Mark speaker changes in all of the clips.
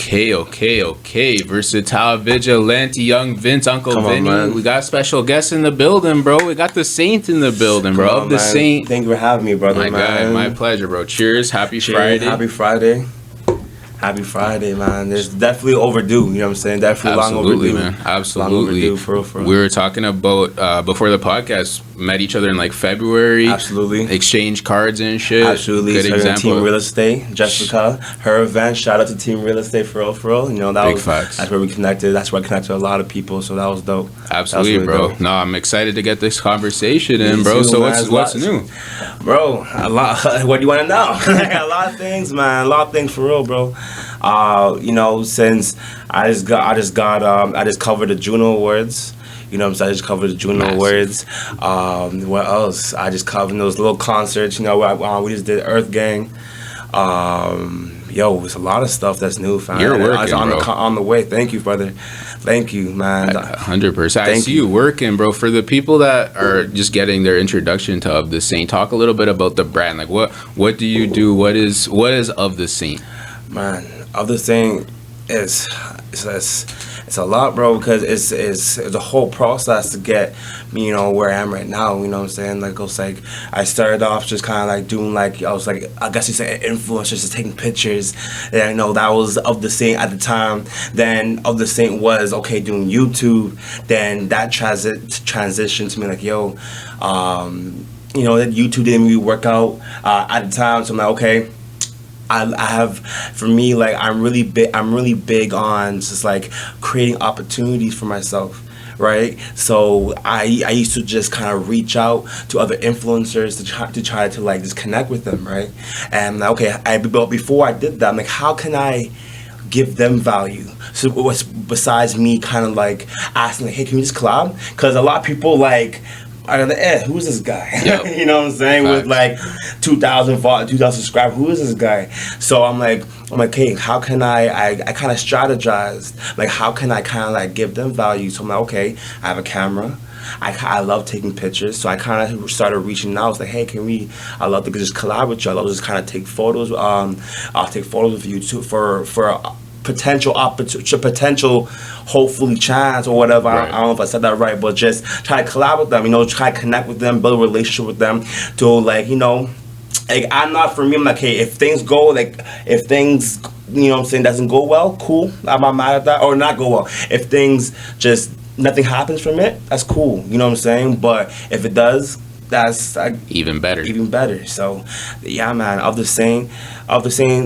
Speaker 1: Okay. Versatile, Vigilante, Young Vince, Uncle Vinny.
Speaker 2: Man.
Speaker 1: We got special guests in the building, bro. We got the Saint in the building, bro. Of the Saint.
Speaker 2: Thank you for having me, brother.
Speaker 1: My guy, my pleasure, bro. Cheers. Happy Friday.
Speaker 2: Happy Friday. Happy Friday, man. It's definitely overdue. You know what I'm saying? Definitely long overdue,
Speaker 1: man. Absolutely.
Speaker 2: Long overdue, for real.
Speaker 1: We were talking about before the podcast. Met each other in like February.
Speaker 2: Absolutely.
Speaker 1: Exchange cards and shit.
Speaker 2: Absolutely.
Speaker 1: Good example.
Speaker 2: Team Real Estate, Jessica, her event. Shout out to Team Real Estate for real. You know that's where we connected. That's where I connected a lot of people. So that was dope.
Speaker 1: Absolutely, really bro. Dope. No, I'm excited to get this conversation in, bro.
Speaker 2: Too,
Speaker 1: so
Speaker 2: man.
Speaker 1: what's new,
Speaker 2: bro? A lot. What do you want to know? A lot of things, man. A lot of things for real, bro. You know, since I just covered the Juno Awards. You know what I'm saying? I just covered the Juno Awards. What else? I just covered those little concerts. You know, we just did Earth Gang. It's a lot of stuff that's new, fam.
Speaker 1: You're working,
Speaker 2: on the way. Thank you, brother. Thank you, man.
Speaker 1: 100%. I see you working, bro. For the people that are just getting their introduction to Of The Saint, talk a little bit about the brand. Like, what do you do? What is Of The Saint?
Speaker 2: Man, Of The Saint is it's a lot, bro, because it's a whole process to get me, you know, where I am right now. You know what I'm saying? Like, I started off just kind of like doing I guess you say influencers, just taking pictures. And I know that was Of The Saint at the time. Then Of The Saint was doing YouTube. Then that transitioned to me like, you know, that YouTube didn't really work out at the time. So I'm like, okay. I have, for me, like, I'm really big on just like creating opportunities for myself, right? So I used to just kind of reach out to other influencers to try to like just connect with them, right? And but before I did that, I'm like, how can I give them value? So what's besides me kind of like asking, like, hey, can we just collab? Because a lot of people like are like, who's this guy?
Speaker 1: Yep.
Speaker 2: You know what I'm saying? Facts. With like 2,000 subscribers, who is this guy? So I'm like, hey, how can I kind of strategized, like, how can I kind of like give them value? So I'm like, okay, I have a camera. I love taking pictures, so I kind of started reaching out. I was like, hey, I love to just collab with you. I love to just kind of take photos. I'll take photos with you too for potential hopefully chance or whatever. Right. I don't know if I said that right, but just try to collab with them, you know, try to connect with them, build a relationship with them to, like, you know, like, I'm like, hey, if things, you know what I'm saying, doesn't go well, cool, I'm not mad at that, or not go well. If things just, nothing happens from it, that's cool, you know what I'm saying, but if it does, that's
Speaker 1: even better.
Speaker 2: So yeah, man, Of The Saint,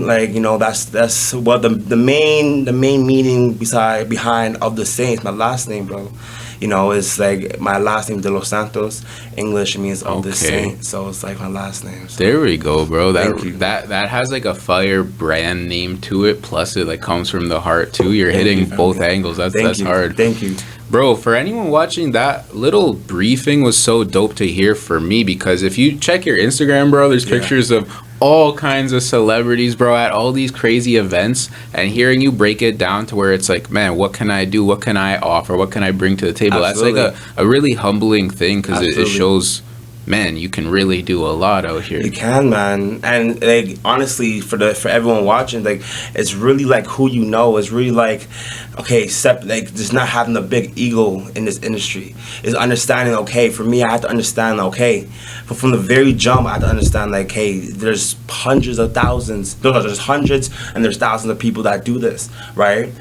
Speaker 2: like, you know, that's what the main meaning behind Of The Saint, my last name, bro. You know, it's like my last name, De Los Santos. English means Of The Saint, so it's like my last name. So.
Speaker 1: There we go, bro. That has like a fire brand name to it. Plus, it like comes from the heart too. You're hitting both angles. That's hard.
Speaker 2: Thank you.
Speaker 1: Bro, for anyone watching, that little briefing was so dope to hear for me, because if you check your Instagram, bro, there's pictures of all kinds of celebrities, bro, at all these crazy events, and hearing you break it down to where it's like, man, what can I do? What can I offer? What can I bring to the table? Absolutely. That's like a really humbling thing, because it shows, man, you can really do a lot out here.
Speaker 2: You can, man. And like, honestly, for everyone watching, like, it's really like who you know. It's really like, okay, like, just not having a big ego in this industry. Is understanding, okay, for me, I have to understand, okay, but from the very jump, I have to understand, like, hey, there's hundreds of thousands, there's hundreds and there's thousands of people that do this, right?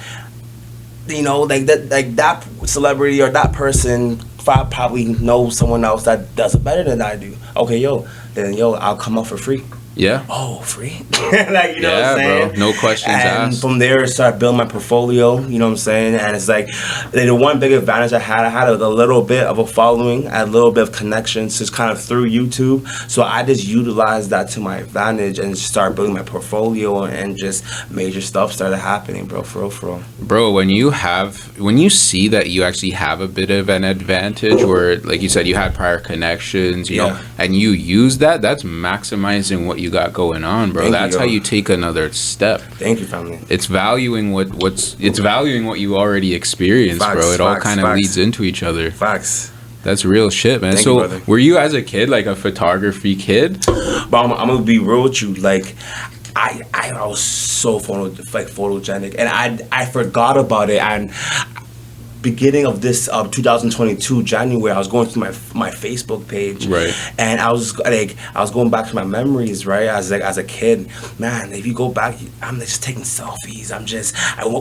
Speaker 2: You know, like that celebrity or that person probably knows someone else that does it better than I do. Okay, then I'll come up for free.
Speaker 1: Yeah.
Speaker 2: Oh, free? Like, you know what I'm saying?
Speaker 1: Bro. No questions asked.
Speaker 2: And from there, start building my portfolio, you know what I'm saying? And it's like, the one big advantage I had a little bit of a following, a little bit of connections just kind of through YouTube. So I just utilized that to my advantage and start building my portfolio, and just major stuff started happening, bro, for real.
Speaker 1: Bro, when you see that you actually have a bit of an advantage, where, like you said, you had prior connections, you know, and you use that, that's maximizing what you got going on, bro. That's how you take another step.
Speaker 2: Thank you, family.
Speaker 1: It's valuing what you already experienced, bro. It all kind of leads into each other.
Speaker 2: Facts.
Speaker 1: That's real shit, man. So were you, as a kid, like a photography kid?
Speaker 2: But I'm gonna be real with you. Like, I was so photogenic, and I forgot about it. And beginning of this 2022 January, I was going through my Facebook page,
Speaker 1: right,
Speaker 2: and I was going back to my memories, right, as a kid. Man, if you go back, I'm just taking selfies.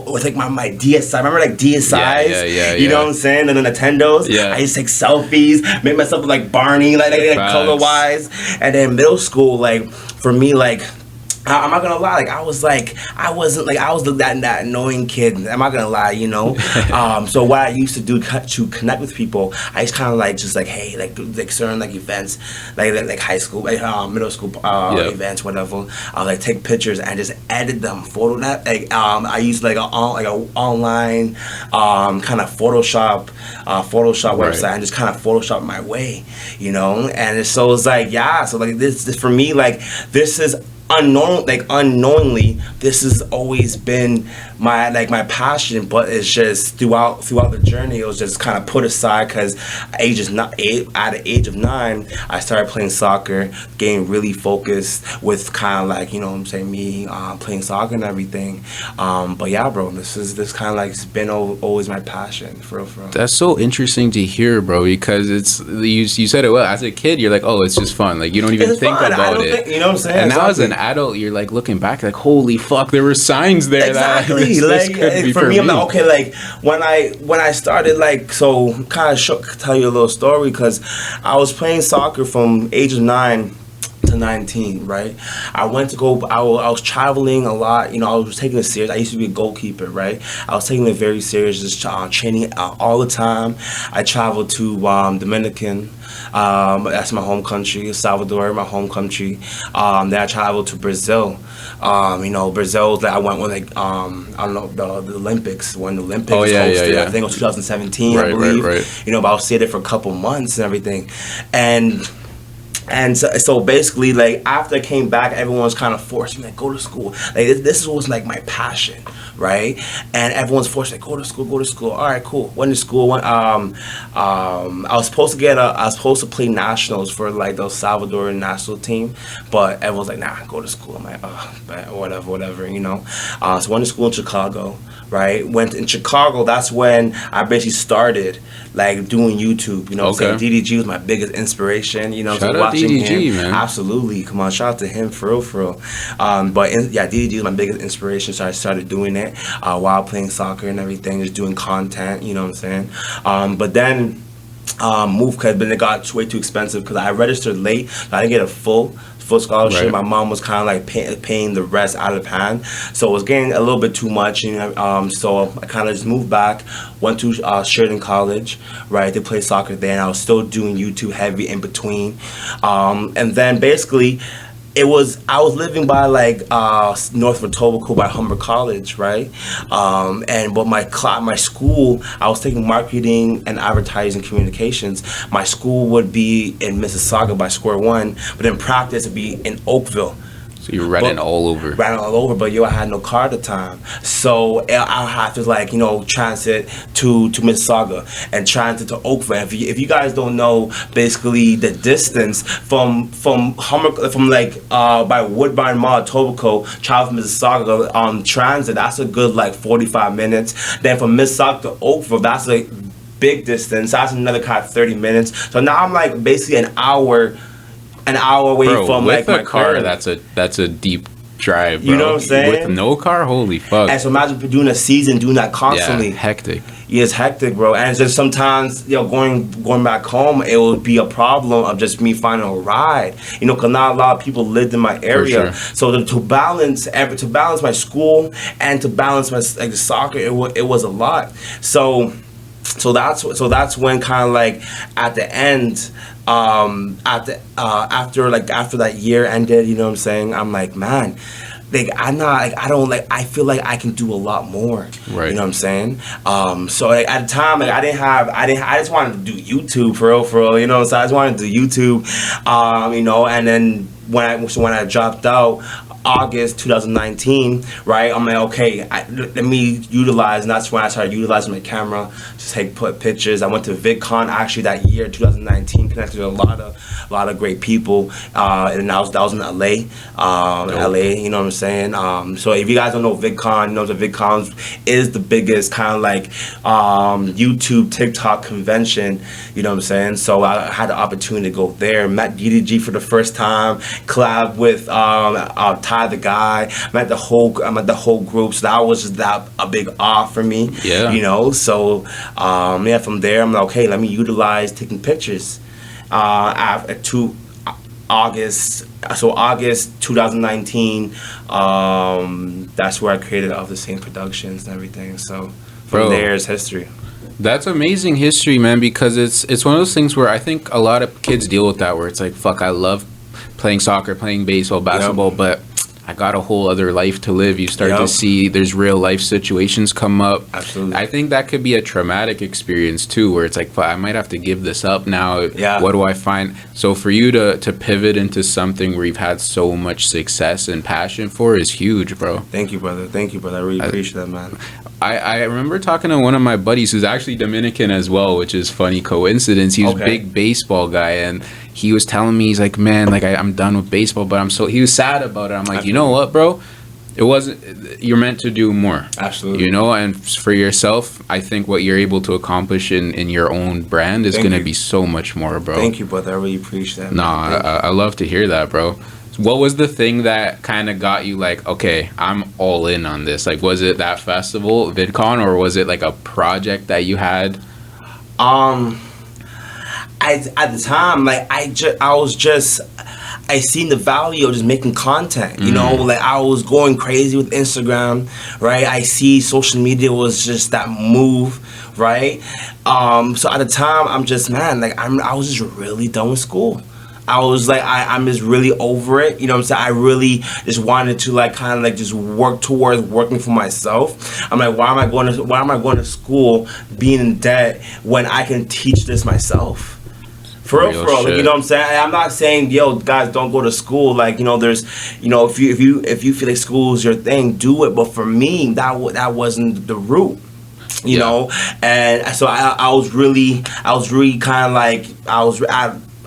Speaker 2: With like my DSi. Remember like DSi's?
Speaker 1: Yeah.
Speaker 2: You know what I'm saying? And the Nintendos.
Speaker 1: Yeah.
Speaker 2: I used to take selfies, make myself look like Barney, like color wise. And then middle school, like for me, like, I'm not gonna lie, like I was that annoying kid. I'm not gonna lie, you know. So what I used to do to connect with people, I just kind of hey, like certain like events, like high school, middle school events, whatever. I would take pictures and just edit them, I used a online kind of Photoshop website, and just kind of Photoshop my way, you know. And so it's this for me, like this is unknowingly, this has always been my passion, but it's just throughout the journey, it was just kind of put aside because at the age of 9, I started playing soccer, getting really focused with kind of like, you know what I'm saying, me playing soccer and everything. But yeah, bro, this kind of like it's been always my passion, for real.
Speaker 1: That's so interesting to hear, bro, because it's you said it well. As a kid, you're like, oh, it's just fun. Like you don't even think about it.
Speaker 2: You know what I'm saying?
Speaker 1: And now as an adult, you're like looking back, like, holy fuck, there were signs there that this could be for me.
Speaker 2: I'm like, okay, like when I started, like, so kind of tell you a little story, because I was playing soccer from age of 9 to 19, right? I was traveling a lot, you know. I was taking it serious. I used to be a goalkeeper, right? I was taking it very serious, just training all the time. I traveled to Dominican, that's my home country. Salvador, my home country. Then I traveled to Brazil. You know, Brazil, I went with I don't know, the Olympics, when the Olympics hosted. I think it was 2017, I believe. Right. You know, but I was there for a couple months and everything. And so basically, like, after I came back, everyone was kind of forcing me, like, go to school. Like, this was, like, my passion, right? And everyone's forced, like, go to school. All right, cool. Went to school. I was supposed to play nationals for, like, the Salvadoran national team, but everyone's like, nah, go to school. I'm like, whatever, you know? So went to school in Chicago, right? Went in Chicago, that's when I basically started, like, doing YouTube, you know what I'm saying? DDG was my biggest inspiration, you know,
Speaker 1: shout out
Speaker 2: watching
Speaker 1: DDG,
Speaker 2: him.
Speaker 1: Man.
Speaker 2: Absolutely. Come on, shout out to him, for real. DDG was my biggest inspiration, so I started doing it while playing soccer and everything, just doing content, you know what I'm saying? But then moved, because it got way too expensive, because I registered late, so I didn't get a full scholarship. Right. My mom was kind of like paying the rest out of hand, so it was getting a little bit too much, you know. So I kind of just moved back, went to Sheridan College, right, to play soccer there, and I was still doing YouTube heavy in between. And then basically I was living by like north of Etobicoke by Humber College, right? But my school, I was taking marketing and advertising communications. My school would be in Mississauga by Square One, but in practice it'd be in Oakville.
Speaker 1: So you were running all over.
Speaker 2: But I had no car at the time, so I had to, like, you know, transit to Mississauga and transit to Oakville. If you guys don't know, basically the distance from by Woodbine Mall, Etobicoke, travel from Mississauga transit, that's a good like 45 minutes. Then from Mississauga to Oakville, that's a big distance. That's another kind of 30 minutes. So now I'm like basically an hour away from
Speaker 1: with
Speaker 2: like my
Speaker 1: car. That's a deep drive, bro.
Speaker 2: You know what I'm saying?
Speaker 1: With no car, holy fuck.
Speaker 2: And so imagine doing a season, doing that constantly.
Speaker 1: Yeah, hectic.
Speaker 2: Yeah, it's hectic, bro. And just sometimes, you know, going back home, it would be a problem of just me finding a ride. You know, because not a lot of people lived in my area.
Speaker 1: Sure.
Speaker 2: So to balance my school and to balance my soccer, it was a lot. So that's when kind of like at the end, after that year ended, you know what I'm saying, I'm like, man, like I feel like I can do a lot more. Right. You know what I'm saying? So like, at the time, like I just wanted to do YouTube for real, you know. So I just wanted to do YouTube, you know. And then when I dropped out, August 2019, right? I'm like, okay, let me utilize, and that's when I started utilizing my camera to put pictures. I went to VidCon actually that year, 2019, connected with a lot of great people, and that was in LA, you know what I'm saying? So if you guys don't know VidCon, you know the VidCon is the biggest kind of like YouTube, TikTok convention, you know what I'm saying? So I had the opportunity to go there, met DDG for the first time, collab with Ty the Guy, met the whole group, so that was just a big awe for me, you know? So from there I'm like, okay, let me utilize taking pictures. After August 2019, that's where I created Of The Saint Productions and everything. So from there is history.
Speaker 1: That's amazing history, man, because it's one of those things where I think a lot of kids deal with that, where it's like, fuck, I love playing soccer, playing baseball, basketball, but I got a whole other life to live. You start to see there's real life situations come up.
Speaker 2: Absolutely.
Speaker 1: I think that could be a traumatic experience too, where it's like, I might have to give this up now. What do I find? So for you to pivot into something where you've had so much success and passion for is huge, bro.
Speaker 2: Thank you, brother. I really appreciate that, man.
Speaker 1: I remember talking to one of my buddies who's actually Dominican as well, which is funny coincidence. He was a big baseball guy, and he was telling me, he's like, man, like I'm done with baseball, but he was sad about it. I'm like, you know what, bro? It wasn't, you're meant to do more.
Speaker 2: Absolutely.
Speaker 1: You know, and for yourself, I think what you're able to accomplish in your own brand is going to be so much more, bro.
Speaker 2: Thank you, brother. I really appreciate that.
Speaker 1: Nah, I love to hear that, bro. What was the thing that kind of got you like, okay, I'm all in on this? Like, was it that festival, VidCon, or was it like a project that you had?
Speaker 2: At the time, like I seen the value of just making content, you know, like I was going crazy with Instagram, right? I see social media was just that move, right? So at the time, I'm just, man, like I was just really done with school. I was like, I'm just really over it. You know what I'm saying? I really just wanted to like kind of like just work towards working for myself. I'm like, why am I going to school being in debt when I can teach this myself? For real, like, you know what I'm saying? I'm not saying, yo, guys, don't go to school. Like, you know, there's, you know, if you feel like school is your thing, do it. But for me, that wasn't the route. You know, and so I was really kind of like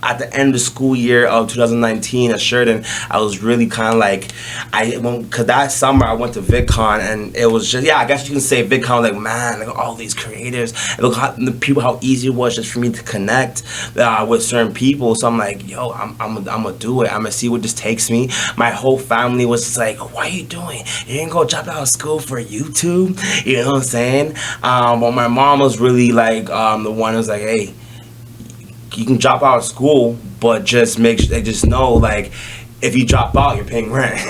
Speaker 2: at the end of the school year of 2019 at Sheridan, I was really kind of like, because that summer I went to VidCon, and it was just, I guess you can say VidCon, like, man, like all these creators, look how easy it was just for me to connect with certain people. So I'm like, yo, I'm gonna do it. I'm gonna see what this takes me. My whole family was just like, what are you doing? You didn't go drop out of school for YouTube? You know what I'm saying? But my mom was really like the one who was like, hey, you can drop out of school, but just make sure they just know, like, if you drop out, you're paying rent.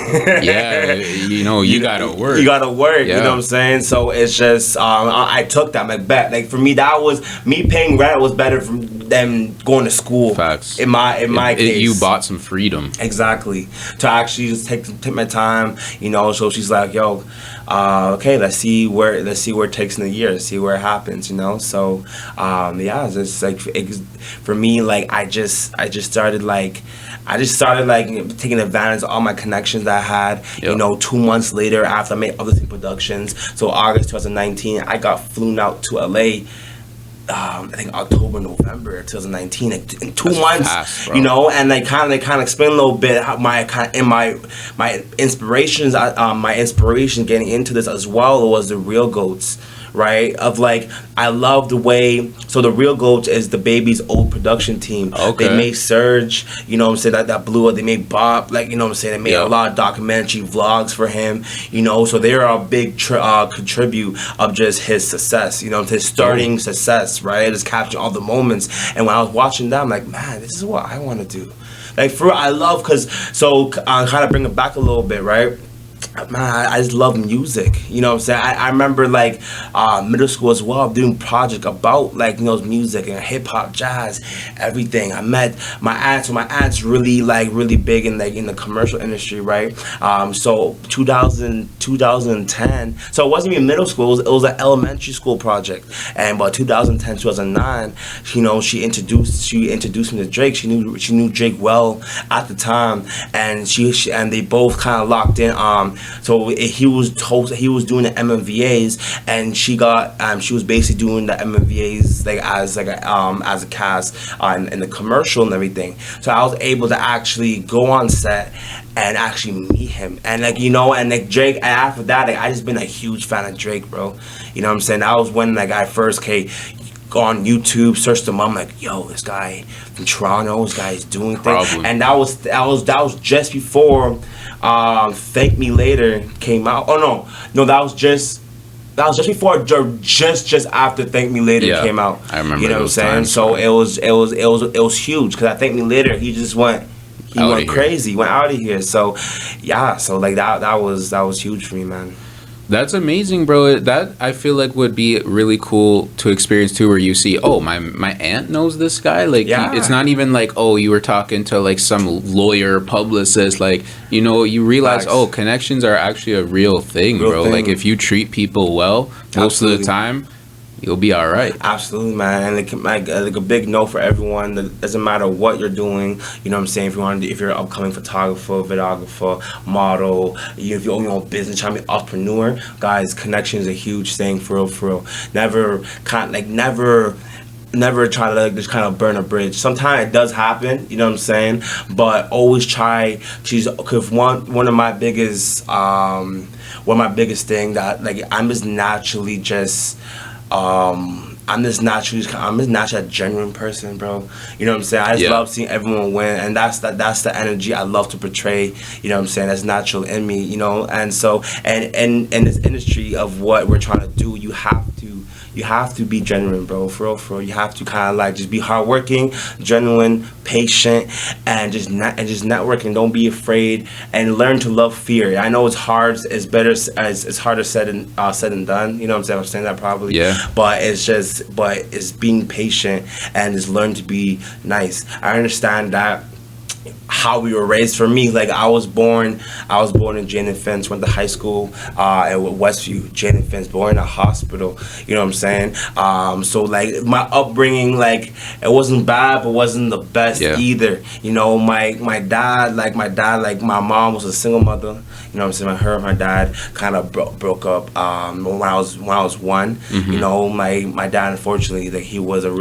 Speaker 1: You know, you gotta work.
Speaker 2: You gotta work, you know what I'm saying? So it's just, I took that, I'm like, bet. Like, for me, that was, me paying rent was better than going to school.
Speaker 1: Facts.
Speaker 2: In my case.
Speaker 1: You bought some freedom.
Speaker 2: Exactly. To actually just take my time, you know, so she's like, yo, okay, let's see where it takes in the year, let's see where it happens, you know. So it's just like for me, like I just started taking advantage of all my connections that I had. You know, 2 months later after I made Overthinking Productions, so August 2019, I got flown out to LA. I think October, November 2019, like in 2 months,
Speaker 1: fast,
Speaker 2: you know, and they kind of explain a little bit how my inspirations, my inspiration getting into this as well was the Real Goats, right? Of like, I love the way, so the Real Goats is the Baby's old production team.
Speaker 1: Okay.
Speaker 2: They made Surge, you know what I'm saying, that blew up. They made Bob, like, you know what I'm saying, they made a lot of documentary vlogs for him, you know, so they're a big contribute of just his success, you know, his starting success, right? Just capturing all the moments. And when I was watching that, I'm like, man, this is what I want to do. Like, for real, I love, because, so kind of bring it back a little bit, right? man, I just love music. You know what I'm saying? I remember like middle school as well, doing project about like music and hip hop, jazz, everything. I met my aunt. So my aunt's really big in like in the commercial industry, right? So 2010. So it wasn't even middle school. It was an elementary school project. And by 2010, 2009, she introduced me to Drake. She knew Drake well at the time, and and they both kind of locked in. So he was doing the MMVAs, and she was basically doing the MMVAs like as a cast in the commercial and everything. So I was able to actually go on set and actually meet him, and and Drake. And after that, I just been a huge fan of Drake, bro. You know what I'm saying? That was when I first go on YouTube, searched him. I'm like, yo, this guy from Toronto, this guy is doing things, and that was just before Thank Me Later came out. Oh no, that was just before, just after Thank Me Later came out.
Speaker 1: I remember.
Speaker 2: You know what I'm saying? So it was huge, because I Thank Me Later, he went crazy, he went out of here. So yeah, so like that was huge for me, man.
Speaker 1: That's amazing, bro. That I feel like would be really cool to experience too, where you see, oh, my aunt knows this guy. Like, it's not even like, oh, you were talking to like some lawyer, publicist. Like, you realize, oh, connections are actually a real thing, bro. Like, if you treat people well, most of the time, you'll be all right.
Speaker 2: Absolutely, man. And like a big no for everyone. That doesn't matter what you're doing. You know what I'm saying? If you're an upcoming photographer, videographer, model, if you own your own business, trying to be an entrepreneur, guys, connection is a huge thing, for real. Never try to just kind of burn a bridge. Sometimes it does happen, you know what I'm saying? But always try. Cause one of my biggest thing that I'm just naturally I'm just naturally a genuine person, bro. You know what I'm saying? I just love seeing everyone win, and that's the energy I love to portray. You know what I'm saying? That's natural in me, and so and in this industry of what we're trying to do, you have to be genuine, bro. For real. You have to kind of just be hardworking, genuine, patient, and just networking. Don't be afraid, and learn to love fear. I know it's hard. It's harder said than done. You know what I'm saying? I'm saying that probably.
Speaker 1: Yeah.
Speaker 2: But it's being patient and just learn to be nice. I understand that. How we were raised. For me, I was born in Jane and Finch, went to high school at Westview. Jane and Finch, born in a hospital. You know what I'm saying? So my upbringing, it wasn't bad, but wasn't the best either. My dad, my mom was a single mother. You know what I'm saying? Her and my dad kind of broke up when I was one. Mm-hmm. My dad, unfortunately, he was a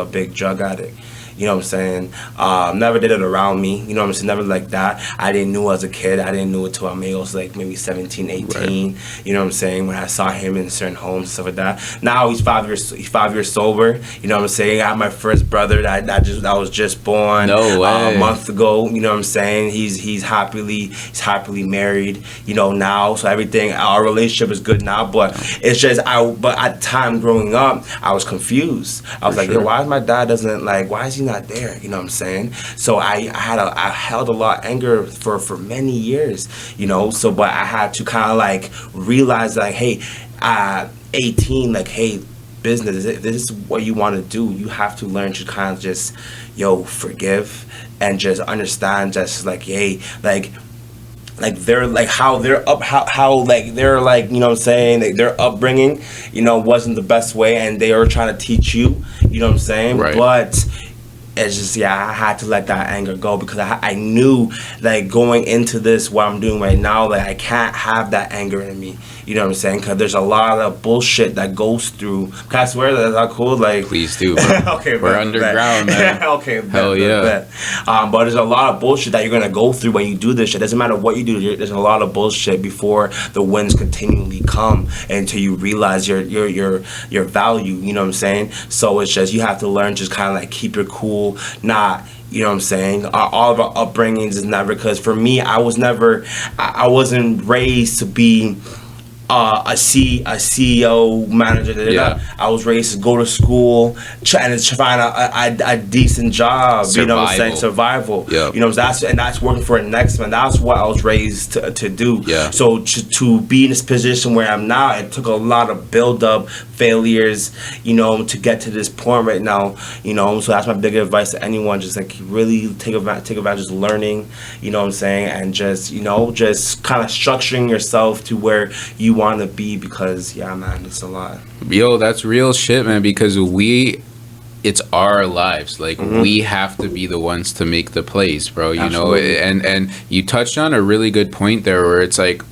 Speaker 2: big drug addict. You know what I'm saying? Never did it around me. You know what I'm saying? Never like that. I didn't know as a kid. I didn't know it till I was maybe 17, 18. Right. You know what I'm saying? When I saw him in certain homes and stuff like that. Now he's 5 years sober. You know what I'm saying? I have my first brother that was just born a month ago. You know what I'm saying? He's happily married. Now, so everything, our relationship is good now. But it's just but at the time growing up, I was confused. I was yo, why is my dad why is he not there? You know what I'm saying? So I held a lot of anger for many years, so but I had to kind of realize hey, 18, hey, business, if this is what you want to do, you have to learn to kind of just forgive and just understand hey, they're how they're up, how they're you know what I'm saying, their upbringing wasn't the best way, and they were trying to teach you, you know what I'm saying, right. But it's just I had to let that anger go, because I knew going into this, what I'm doing right now, I can't have that anger in me. You know what I'm saying? Because there's a lot of bullshit that goes through. Can I swear that's not cool?
Speaker 1: Please do, bro.
Speaker 2: Okay,
Speaker 1: we're underground, man.
Speaker 2: Okay,
Speaker 1: hell yeah.
Speaker 2: But there's a lot of bullshit that you're gonna go through when you do this shit. Doesn't matter what you do. There's a lot of bullshit before the wins continually come, until you realize your value. You know what I'm saying? So it's just you have to learn just kind of keep your cool, not. You know what I'm saying? All of our upbringings is never, because for me, I wasn't raised to be a CEO manager. I was raised to go to school, trying to find a decent job.
Speaker 1: Survival.
Speaker 2: You know what I'm saying? Survival.
Speaker 1: Yep.
Speaker 2: You know, that's working for the next man. That's what I was raised to do.
Speaker 1: Yeah.
Speaker 2: So to be in this position where I'm now, it took a lot of build up, failures, you know, to get to this point right now. You know, so that's my big advice to anyone. Just like really take advantage of learning. You know what I'm saying? And just, you know, just kind of structuring yourself to where you want to be, because yeah, man, it's a lot.
Speaker 1: Yo, that's real shit, man, because it's our lives. Like, we have to be the ones to make the plays, bro. You
Speaker 2: Absolutely.
Speaker 1: know, and you touched on a really good point there, where it's like,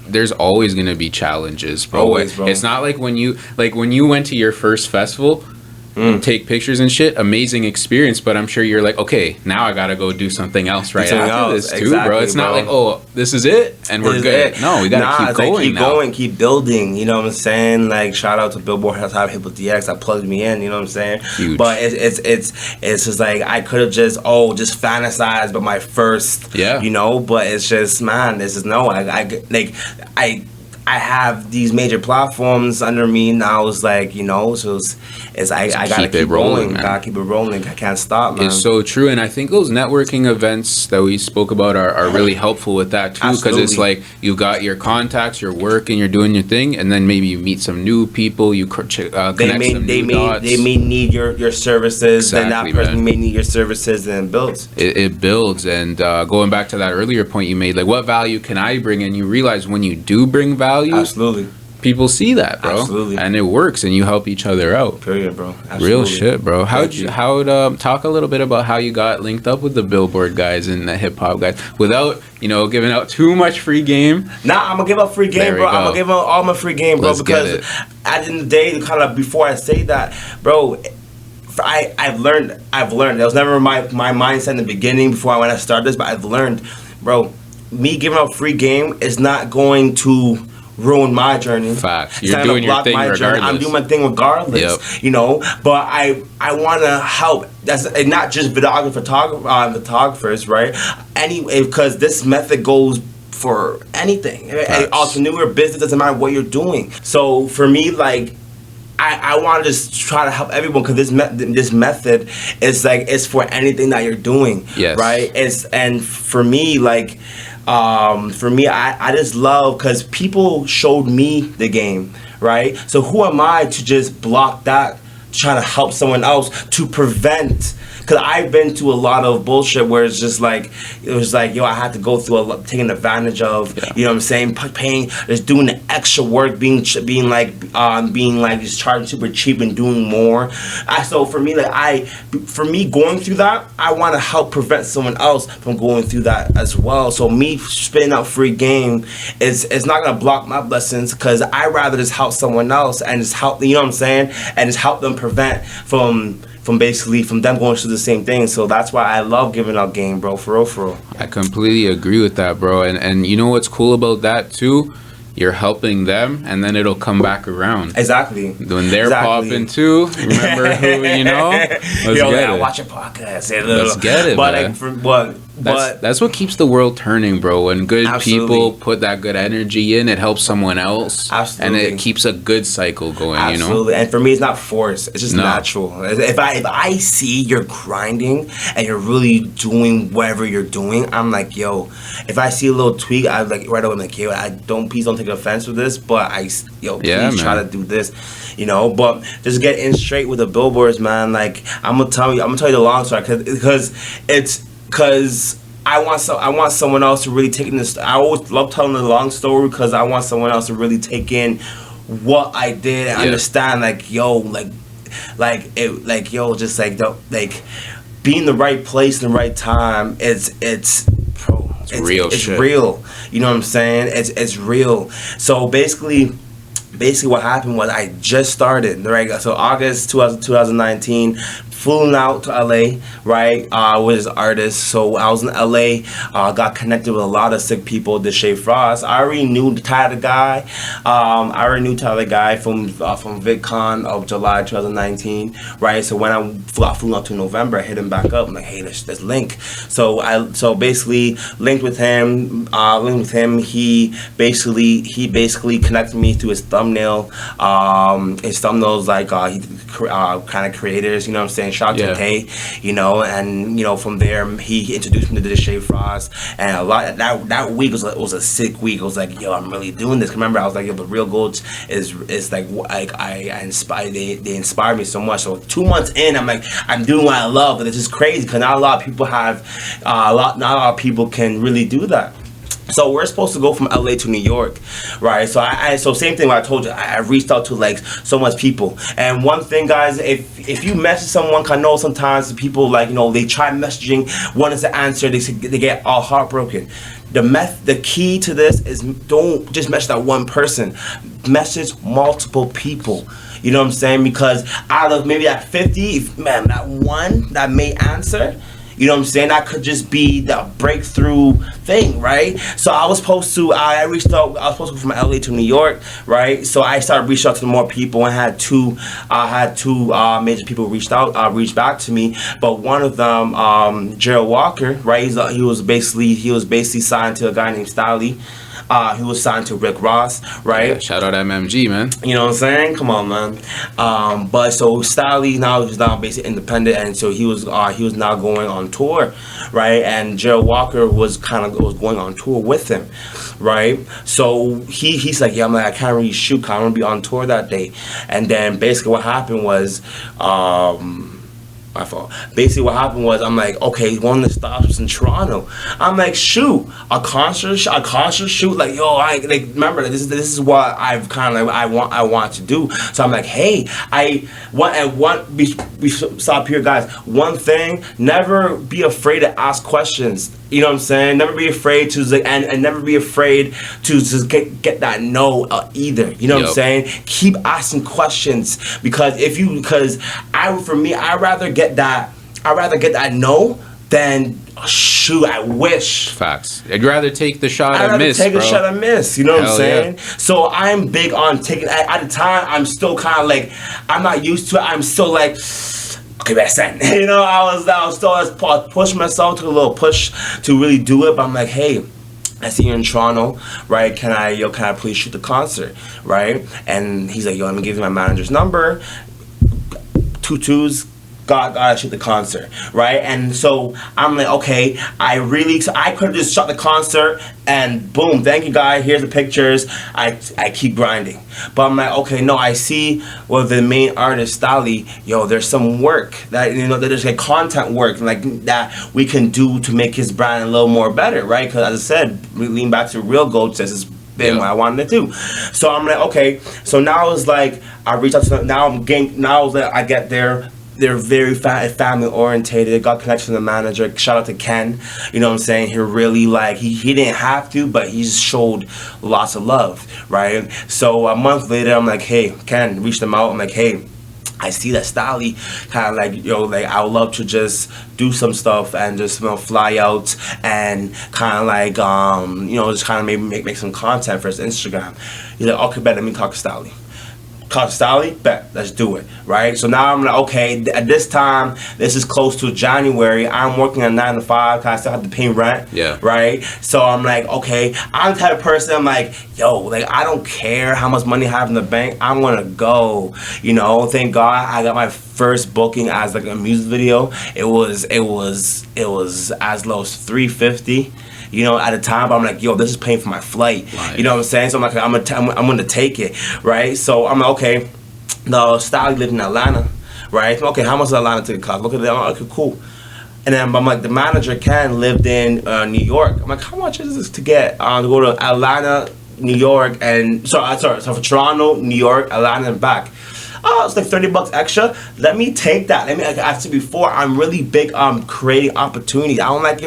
Speaker 1: there's always gonna be challenges, bro.
Speaker 2: Always, bro.
Speaker 1: It's not like when you went to your first festival, take pictures and shit, amazing experience, but I'm sure you're like, okay, now I gotta go do something else after this too,
Speaker 2: exactly,
Speaker 1: bro. It's not like, oh, this is it and we're good. No, we gotta keep going.
Speaker 2: Like, keep going, keep building. You know what I'm saying? Like, shout out to Billboard, HipHopDx. That plugged me in. You know what I'm saying?
Speaker 1: Huge.
Speaker 2: But it's just like, I could have just fantasized about my first.
Speaker 1: Yeah.
Speaker 2: You know, but it's just, man, this is no. I have these major platforms under me now. It's like, you know, so I gotta keep rolling. Gotta keep it rolling. I can't stop, man.
Speaker 1: It's so true, and I think those networking events that we spoke about are really helpful with that too, because it's like you got your contacts, your work, and you're doing your thing, and then maybe you meet some new people. You connect some new dots.
Speaker 2: They may need your services,
Speaker 1: Exactly,
Speaker 2: and that person may need your services, and it builds.
Speaker 1: It builds, and going back to that earlier point you made, like, what value can I bring? And you realize when you do bring value,
Speaker 2: absolutely,
Speaker 1: people see that, bro.
Speaker 2: Absolutely.
Speaker 1: And it works, and you help each other out.
Speaker 2: Period, bro. Absolutely.
Speaker 1: Real shit, bro. How'd talk a little bit about how you got linked up with the Billboard guys and the hip hop guys without, you know, giving out too much free game?
Speaker 2: Nah, I'm gonna give up free game, bro. I'm gonna give out all my free game, bro.
Speaker 1: Let's
Speaker 2: because at the end of the day, kind of before I say that, bro, I've learned. That was never my mindset in the beginning before when I started this, but I've learned, bro. Me giving out free game is not going to ruin my journey.
Speaker 1: Facts. You're doing your thing regardless.
Speaker 2: I'm doing my thing regardless.
Speaker 1: Yep.
Speaker 2: You know, but I want to help. That's and not just photographers, right? Anyway, because this method goes for anything. Entrepreneur, business, doesn't matter what you're doing. So for me, like, I want to just try to help everyone, because this method is like, it's for anything that you're doing.
Speaker 1: Yes.
Speaker 2: Right. And for me, like. I just love, because people showed me the game, right? So who am I to just block that, trying to help someone else to prevent? Because I've been to a lot of bullshit where it was like, yo, I had to go through a lot, taking advantage of, you know what I'm saying, paying, just doing the extra work, being like just charging super cheap and doing more. So for me, going through that, I want to help prevent someone else from going through that as well. So me spitting out free game is not gonna block my blessings, because I rather just help someone else and just help, you know what I'm saying, and just help them prevent from them going through the same thing. So that's why I love giving out game, bro. For real. I
Speaker 1: completely agree with that, bro. And you know what's cool about that too? You're helping them, and then it'll come back around.
Speaker 2: Exactly.
Speaker 1: When they're popping too, remember who, you know?
Speaker 2: Watch a podcast.
Speaker 1: Let's get it, man. That's what keeps the world turning, bro. When good people put that good energy in, it helps someone else.
Speaker 2: Absolutely.
Speaker 1: And it keeps a good cycle going,
Speaker 2: Absolutely.
Speaker 1: you know?
Speaker 2: And for me, it's not forced. It's just natural. If I see you're grinding and you're really doing whatever you're doing, I'm like, yo, if I see a little tweak, I'm like, right away, I'm like, yo, please don't take offense with this, but please try to do this, you know? But just get in straight with the billboards, man. Like, I'm gonna tell you the long story, because I want someone else to really take in this. I always love telling the long story, because I want someone else to really take in what I did and understand, like, yo, be in the right place in the right time. It's real. You know what I'm saying? It's real. So basically what happened was I just started, right? So August 2019, flew out to LA, right, with his artist. So I was in LA, got connected with a lot of sick people, the Shea Frost. I already knew Tyler Guy. From VidCon of July 2019, right? So when I flew out to November, I hit him back up. I'm like, hey, let's link. So basically linked with him. He basically connected me through his thumbnail. His thumbnails kind of creators, you know what I'm saying? Shout out to K, and from there he introduced me to the Shea Frost, and a lot that week was a sick week. I was like, yo, I'm really doing this. Remember, I was like, yo, the real goats is like I inspire. They inspire me so much. So 2 months in, I'm like, I'm doing what I love, but this is crazy because not a lot of people not a lot of people can really do that. So we're supposed to go from LA to New York, right? So same thing. What I told you, I reached out to like so much people. And one thing, guys, if you message someone, 'cause I know sometimes people they try messaging, one is the answer, they get all heartbroken. The key to this is don't just message that one person, message multiple people. You know what I'm saying? Because out of maybe that 50, that one that may answer. You know what I'm saying? That could just be the breakthrough thing, right? So I was supposed to go from LA to New York, right? So I started reaching out to more people, and had two major people reach back to me. But one of them, Gerald Walker, right? He was basically signed to a guy named Stalley. He was signed to Rick Ross, right?
Speaker 1: Yeah, shout out MMG, man.
Speaker 2: You know what I'm saying? Come on, man. But so Stalley he's now basically independent, and so he was now going on tour, right? And Gerald Walker was going on tour with him, right? So he's like, yeah, I can't really shoot, 'cause I'm gonna be on tour that day. And then basically what happened was, my fault. Basically, what happened was, I'm like, okay, one of the stops in Toronto. I'm like, shoot, a concert shoot. Like, yo, remember this is what I want to do. So I'm like, hey, stop here, guys. One thing, never be afraid to ask questions. You know what I'm saying? Never be afraid to and never be afraid to just get that no either. You know what I'm saying? Keep asking questions, because I'd rather get that no than shoot. I wish.
Speaker 1: Facts. I'd rather take the shot
Speaker 2: I'd
Speaker 1: and
Speaker 2: rather
Speaker 1: miss.
Speaker 2: Take a shot and miss. You know what I'm saying?
Speaker 1: Yeah.
Speaker 2: So I'm big on taking. At the time, I'm still kind of like, I'm not used to it. I'm still like, okay, best send. You know, I was still pushing myself to a little push to really do it. But I'm like, hey, I see you in Toronto, right? Can I please shoot the concert, right? And he's like, yo, let me give you my manager's number. 2 gotta shoot the concert, right? And so I'm like, okay, I could have just shot the concert and boom, thank you, guy, here's the pictures. I keep grinding. But I'm like, okay, no, I see the main artist, Stalley, yo, there's some work that, there's like content work like that we can do to make his brand a little more better, right? Because as I said, we lean back to real goats, this is what I wanted to do. So I'm like, okay, so now it's like I reach out to them, now that I get there. They're very family orientated. Got connection to the manager. Shout out to Ken. You know what I'm saying? He really he didn't have to, but he showed lots of love, right? So a month later, I'm like, hey, Ken, reached him out. I'm like, hey, I see that Stalley kind of I would love to just do some stuff and just fly out and kind of just kind of maybe make some content for his Instagram. He's like, okay, bet, let me talk to Stalley. Stalley, bet, let's do it, right? So now I'm like, okay, at this time, this is close to January. I'm working a 9 to 5 because I still have to pay rent, right? So I'm like, okay, I'm the type of person, I'm like, yo, I don't care how much money I have in the bank, I'm gonna go, Thank God I got my first booking as a music video. It was as low as $350. At the time, but I'm like, yo, this is paying for my flight. Right. You know what I'm saying? So I'm like, I'm gonna take it, right? So I'm like, okay, no, Stalley lived in Atlanta, right? Okay, how much is Atlanta ticket cost? Look at that, okay, cool. And then I'm like, the manager Ken lived in New York. I'm like, how much is this to get to go to Atlanta, New York, and so for Toronto, New York, Atlanta, and back. Oh, it's like $30 extra. Let me take that. Like I said before, I'm really big on creating opportunities. I don't like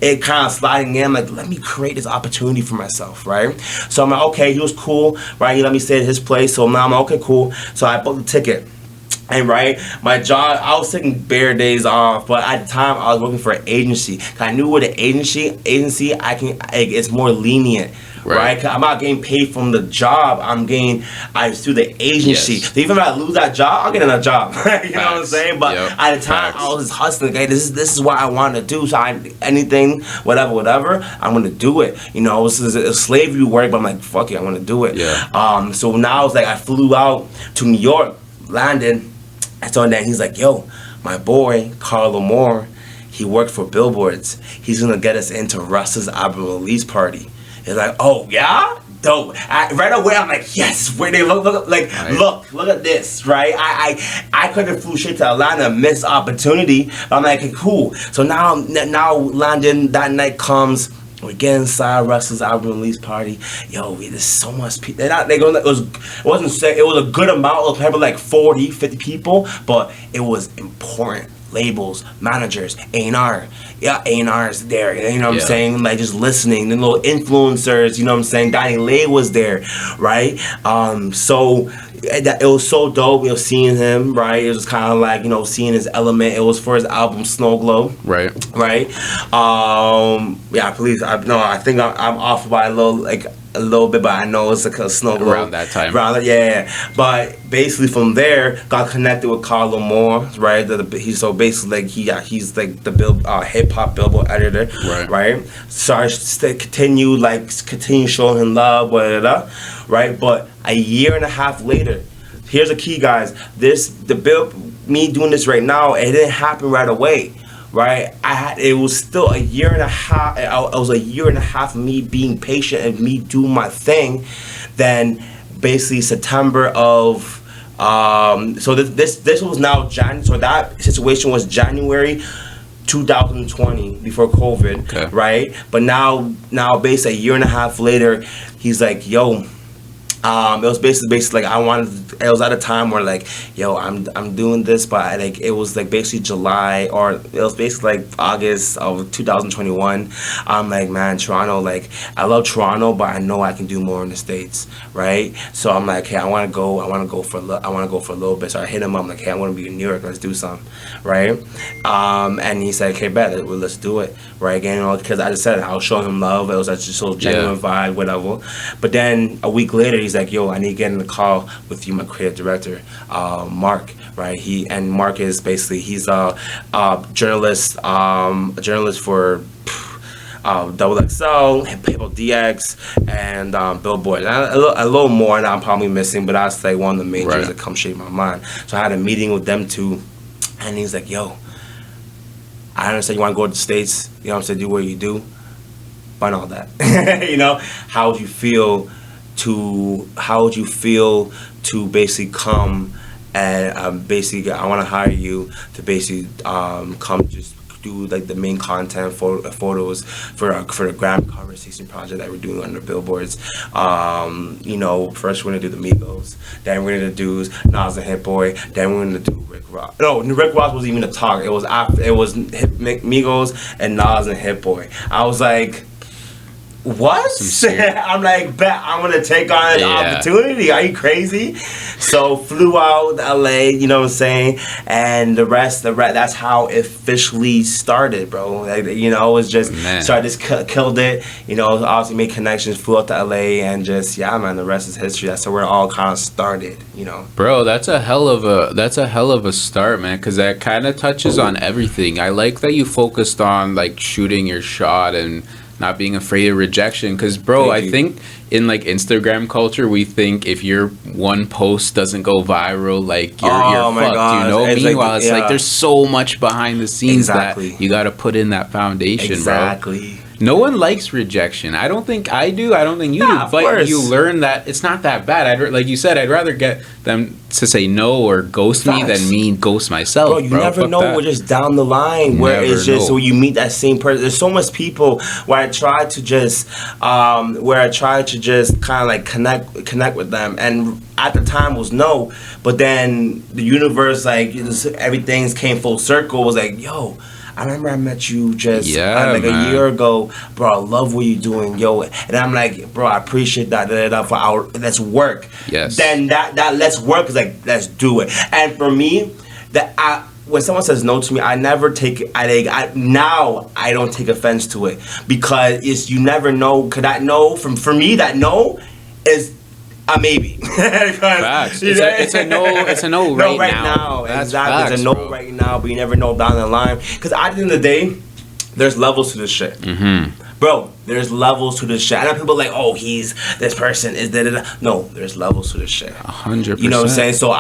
Speaker 2: it kind of sliding in. I'm like, let me create this opportunity for myself, right? So I'm like, okay, he was cool, right? He let me stay at his place. So now I'm like, okay, cool. So I booked the ticket. And right, my job, I was taking bare days off, but at the time I was working for an agency. 'Cause I knew with an agency, it's more lenient. Right, 'cause I'm not getting paid from the job. I'm getting through the agency.
Speaker 1: Yes.
Speaker 2: So even if I lose that job, I'll get another job. You know what I'm saying? But at the time,
Speaker 1: Facts.
Speaker 2: I was hustling. Okay, this is what I want to do. So anything, whatever, I'm gonna do it. You know, it was slavery work, but I'm like, fuck it, I want to do it.
Speaker 1: Yeah.
Speaker 2: So now it's like I flew out to New York, landed. And so then he's like, yo, my boy, Carlo Moore, he worked for Billboards. He's going to get us into Russ's album release party. It's like, oh, yeah? Dope. Right away, I'm like, yes, where they look at this, right? I could have flew straight to Atlanta, missed opportunity. But I'm like, okay, cool. So now landing, that night comes. We get inside Russ's album release party. Yo, there's so much people. It was a good amount of people, like 40, 50 people, but it was important. Labels, managers, A&R. Yeah, A&R's there. You know what I'm saying? Like just listening. The little influencers, you know what I'm saying? Danny Lay was there, right? So it was so dope, you know, seeing him, right? It was kind of like, you know, seeing his element. It was for his album Snow Glow. Right. Yeah, please. I think I'm off by a little bit, but I know it's like a Snow Glow.
Speaker 1: Around that time.
Speaker 2: Yeah. But basically from there, got connected with Carlo Moore, right? He's like the hip hop Billboard editor, right? So continue showing him love, right? But a year and a half later, here's the key, guys. Me doing this right now, it didn't happen right away. Right, it was still a year and a half. It was a year and a half of me being patient and me doing my thing. Then, basically September of, so this was now January. So that situation was January 2020 before COVID, right? But now basically a year and a half later, he's like, yo. It was basically like it was at a time where like, yo, I'm doing this, but it was like basically July, or it was basically like August of 2021. I'm like, man, Toronto, like I love Toronto, but I know I can do more in the States, right? So I'm like, hey, I want to go for a little bit. So I hit him up, I'm like, hey, I want to be in New York, let's do something, right? And he said, okay, bet, well, let's do it, right? Again, you know, because I just said I'll show him love. It was just so genuine vibe, whatever. But then a week later, he's like, yo, I need to get in the call with you, my creative director, Mark, right? Mark is basically, he's a journalist for Double XL, HipHopDx, and Billboard. And a little more that I'm probably missing, but that's like one of the main things that come shape my mind. So I had a meeting with them too, and he's like, yo, I understand you want to go to the States, you know what I'm saying, do what you do, but all that. You know, how would you feel to basically come and basically I want to hire you to basically come just do like the main content photos for the Gram Conversation project that we're doing under Billboards. You know, first we're gonna do the Migos, then we're gonna do Nas and Hit Boy, then we're gonna do Rick Ross. No, Rick Ross wasn't even a talk. It was Migos and Nas and Hit Boy. I was like, what? I'm like, bet I'm gonna take on an opportunity. Are you crazy? So flew out to LA, you know what I'm saying, and the rest, that's how it officially started, bro. Like, you know, it was just killed it. You know, obviously made connections, flew out to LA, and just the rest is history. That's where it all kind of started, you know.
Speaker 1: Bro, that's a hell of a start, man, because that kind of touches on everything. I like that you focused on like shooting your shot and not being afraid of rejection, because bro, I think in like Instagram culture, we think if your one post doesn't go viral, like you're fucked,
Speaker 2: gosh.
Speaker 1: You know.
Speaker 2: It's
Speaker 1: Meanwhile,
Speaker 2: like,
Speaker 1: it's like there's so much behind the scenes that you got to put in that foundation, bro. No one likes rejection. I don't think I do. I don't think you do. But you learn that it's not that bad. Like you said, I'd rather get them to say no or ghost me than me ghost myself.
Speaker 2: Bro, you never know. We're just down the line where it's just where you meet that same person. There's so much people where I try to just kind of like connect with them, and at the time was no. But then the universe, like everything came full circle. Was like, yo, I remember I met you just
Speaker 1: man.
Speaker 2: a year ago, bro. I love what you're doing, yo. And I'm like, bro, I appreciate that. For our let's work.
Speaker 1: Yes.
Speaker 2: Then that let's work is like let's do it. And for me, when someone says no to me, I never take it. Now I don't take offense to it because you never know. Cause that no for me that no is a maybe.
Speaker 1: Facts. It's a no. It's a no right now.
Speaker 2: That's exactly. Facts, it's a no right now, but you never know down the line. Because at the end of the day, there's levels to this shit. Bro, there's levels to this shit. I know people like, oh, this person is da. No, there's levels to this shit.
Speaker 1: 100%.
Speaker 2: You know what I'm saying? So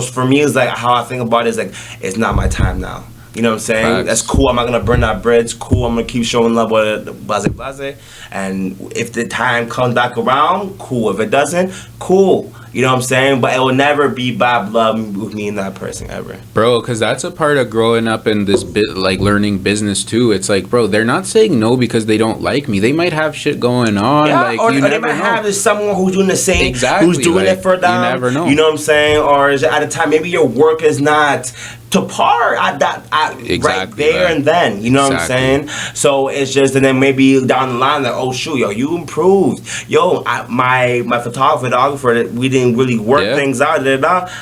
Speaker 2: for me, it's like how I think about it is like it's not my time now. You know what I'm saying?
Speaker 1: Facts.
Speaker 2: That's cool. I'm not gonna burn that bridge. Cool. I'm gonna keep showing love with blase. And if the time comes back around, cool. If it doesn't, cool. You know what I'm saying? But it will never be bad blood with me and that person ever.
Speaker 1: Bro, because that's a part of growing up in this bit, like learning business too. It's like, bro, they're not saying no because they don't like me. They might have shit going on.
Speaker 2: Yeah,
Speaker 1: like,
Speaker 2: or
Speaker 1: you
Speaker 2: they
Speaker 1: never
Speaker 2: might
Speaker 1: know.
Speaker 2: have someone who's doing the same,
Speaker 1: exactly,
Speaker 2: who's doing
Speaker 1: like,
Speaker 2: it for them.
Speaker 1: You never know.
Speaker 2: You know what I'm saying? Or is it at a time maybe your work is not to par at
Speaker 1: exactly,
Speaker 2: right there
Speaker 1: man.
Speaker 2: And then. You know what I'm saying? So it's just, and then maybe down the line, like, oh shoot, yo, you improved. Yo, my photographer, we didn't really work things out.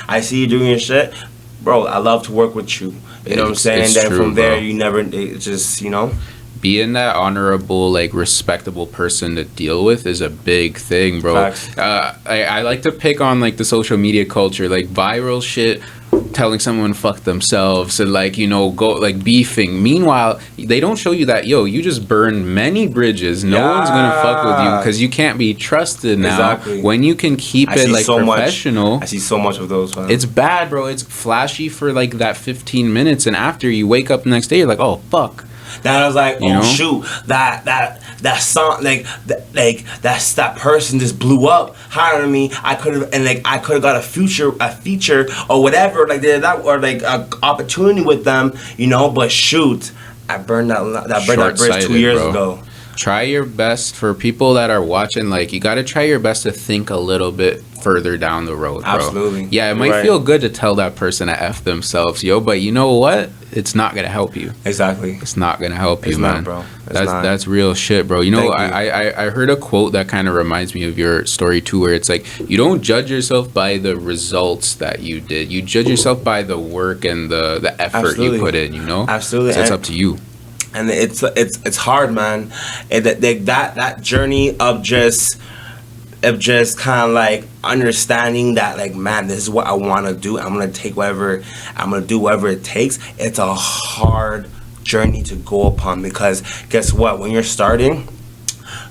Speaker 2: I see you doing your shit. Bro, I love to work with you. You know what I'm saying? Then
Speaker 1: true,
Speaker 2: from there,
Speaker 1: bro.
Speaker 2: you never, it's just, you know.
Speaker 1: Being that honorable, like, respectable person to deal with is a big thing, bro. I like to pick on, like, the social media culture, like, viral shit, telling someone fuck themselves and, like, you know, go, like, beefing. Meanwhile, they don't show you that, yo, you just burned many bridges. No one's gonna fuck with you because you can't be trusted now.
Speaker 2: Exactly.
Speaker 1: When you can keep it, like, professional.
Speaker 2: I see so much of those, man.
Speaker 1: It's bad, bro. It's flashy for, like, that 15 minutes, and after you wake up the next day, you're like, oh, fuck.
Speaker 2: That I was like,
Speaker 1: you
Speaker 2: oh
Speaker 1: know?
Speaker 2: Shoot, that song, that's that person just blew up higher than me. I could have got a feature or whatever, like that, or like a opportunity with them, you know. But shoot, I burned that bridge 2 years ago.
Speaker 1: Try your best for people that are watching. Like, you got to try your best to think a little bit further down the road, bro.
Speaker 2: Absolutely.
Speaker 1: Yeah, it might feel good to tell that person to F themselves, yo, but you know what? It's not going to help you.
Speaker 2: Exactly.
Speaker 1: It's not going to help you, man.
Speaker 2: Not, bro.
Speaker 1: That's real shit, bro. You know, I heard a quote that kind of reminds me of your story, too, where it's like, you don't judge yourself by the results that you did. You judge yourself by the work and the effort you put in, you know?
Speaker 2: Absolutely.
Speaker 1: So it's up to you.
Speaker 2: And it's hard, man. And that journey of just kind of like understanding that, like, man, this is what I want to do. I'm gonna do whatever it takes. It's a hard journey to go upon because guess what? When you're starting,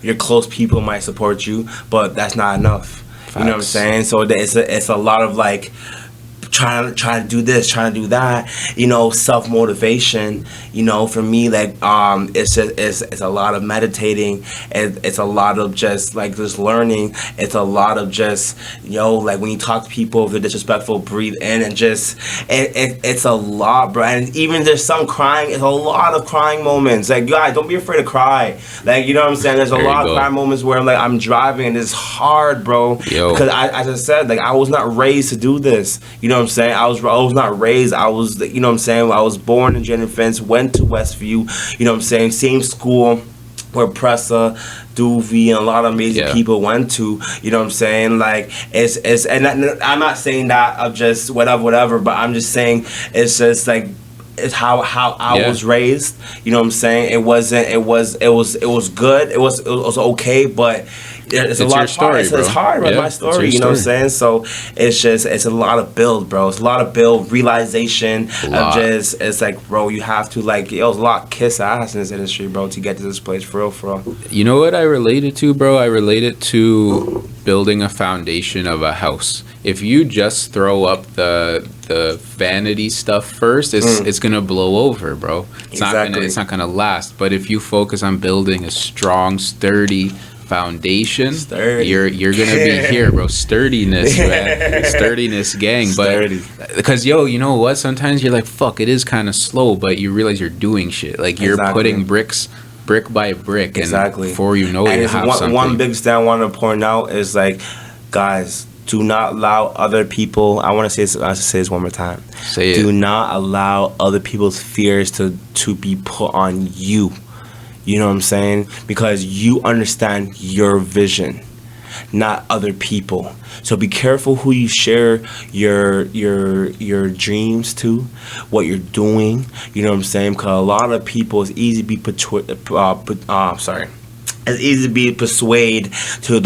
Speaker 2: your close people might support you, but that's not enough. Facts. You know what I'm saying? So it's a lot of like trying to do this, trying to do that, you know, self-motivation, you know. For me, like, it's a lot of meditating, it's a lot of just learning, it's a lot of just, yo, like, when you talk to people, if they're disrespectful, breathe in and just, it's a lot, bro. And even there's some crying, it's a lot of crying moments. Like, guys, don't be afraid to cry. Like, you know what I'm saying? There's a lot of crying moments where, like, I'm driving and it's hard, bro. Yo. Because as I said, like, I was not raised to do this. You know what I'm saying? I was not raised. I was, you know what I'm saying? I was born in Jenner Fence, went to Westview, you know what I'm saying? Same school where Pressa, Doovie, and a lot of amazing people went to, you know what I'm saying? Like, and I'm not saying that of just whatever, but I'm just saying it's just like, it's how I was raised, you know what I'm saying? It was good, it was okay, but it's a lot of story, bro. It's hard, bro. My story, you know what I'm saying? So it's a lot of build, bro. It's a lot of build, realization of just, it's like, bro, you have to, like, it was a lot of kiss ass in this industry, bro, to get to this place, for real.
Speaker 1: You know what I related to, bro? I related to building a foundation of a house. If you just throw up the vanity stuff first, it's gonna blow over, bro. It's not gonna last. But if you focus on building a strong, sturdy foundation, you're gonna be here, bro. Sturdiness, man. Sturdiness, gang. But because, yo, you know what? Sometimes you're like, fuck, it is kind of slow, but you realize you're doing shit. Like, you're putting bricks, brick by brick, and before you know it, you have something.
Speaker 2: One big thing I want to point out is, like, guys, Do not allow other people. I want to say this one more time.
Speaker 1: Say it.
Speaker 2: Do not allow other people's fears to be put on you. You know what I'm saying? Because you understand your vision, not other people. So be careful who you share your dreams to, what you're doing. You know what I'm saying? Because a lot of people, it's easy to be it's easy to be persuaded to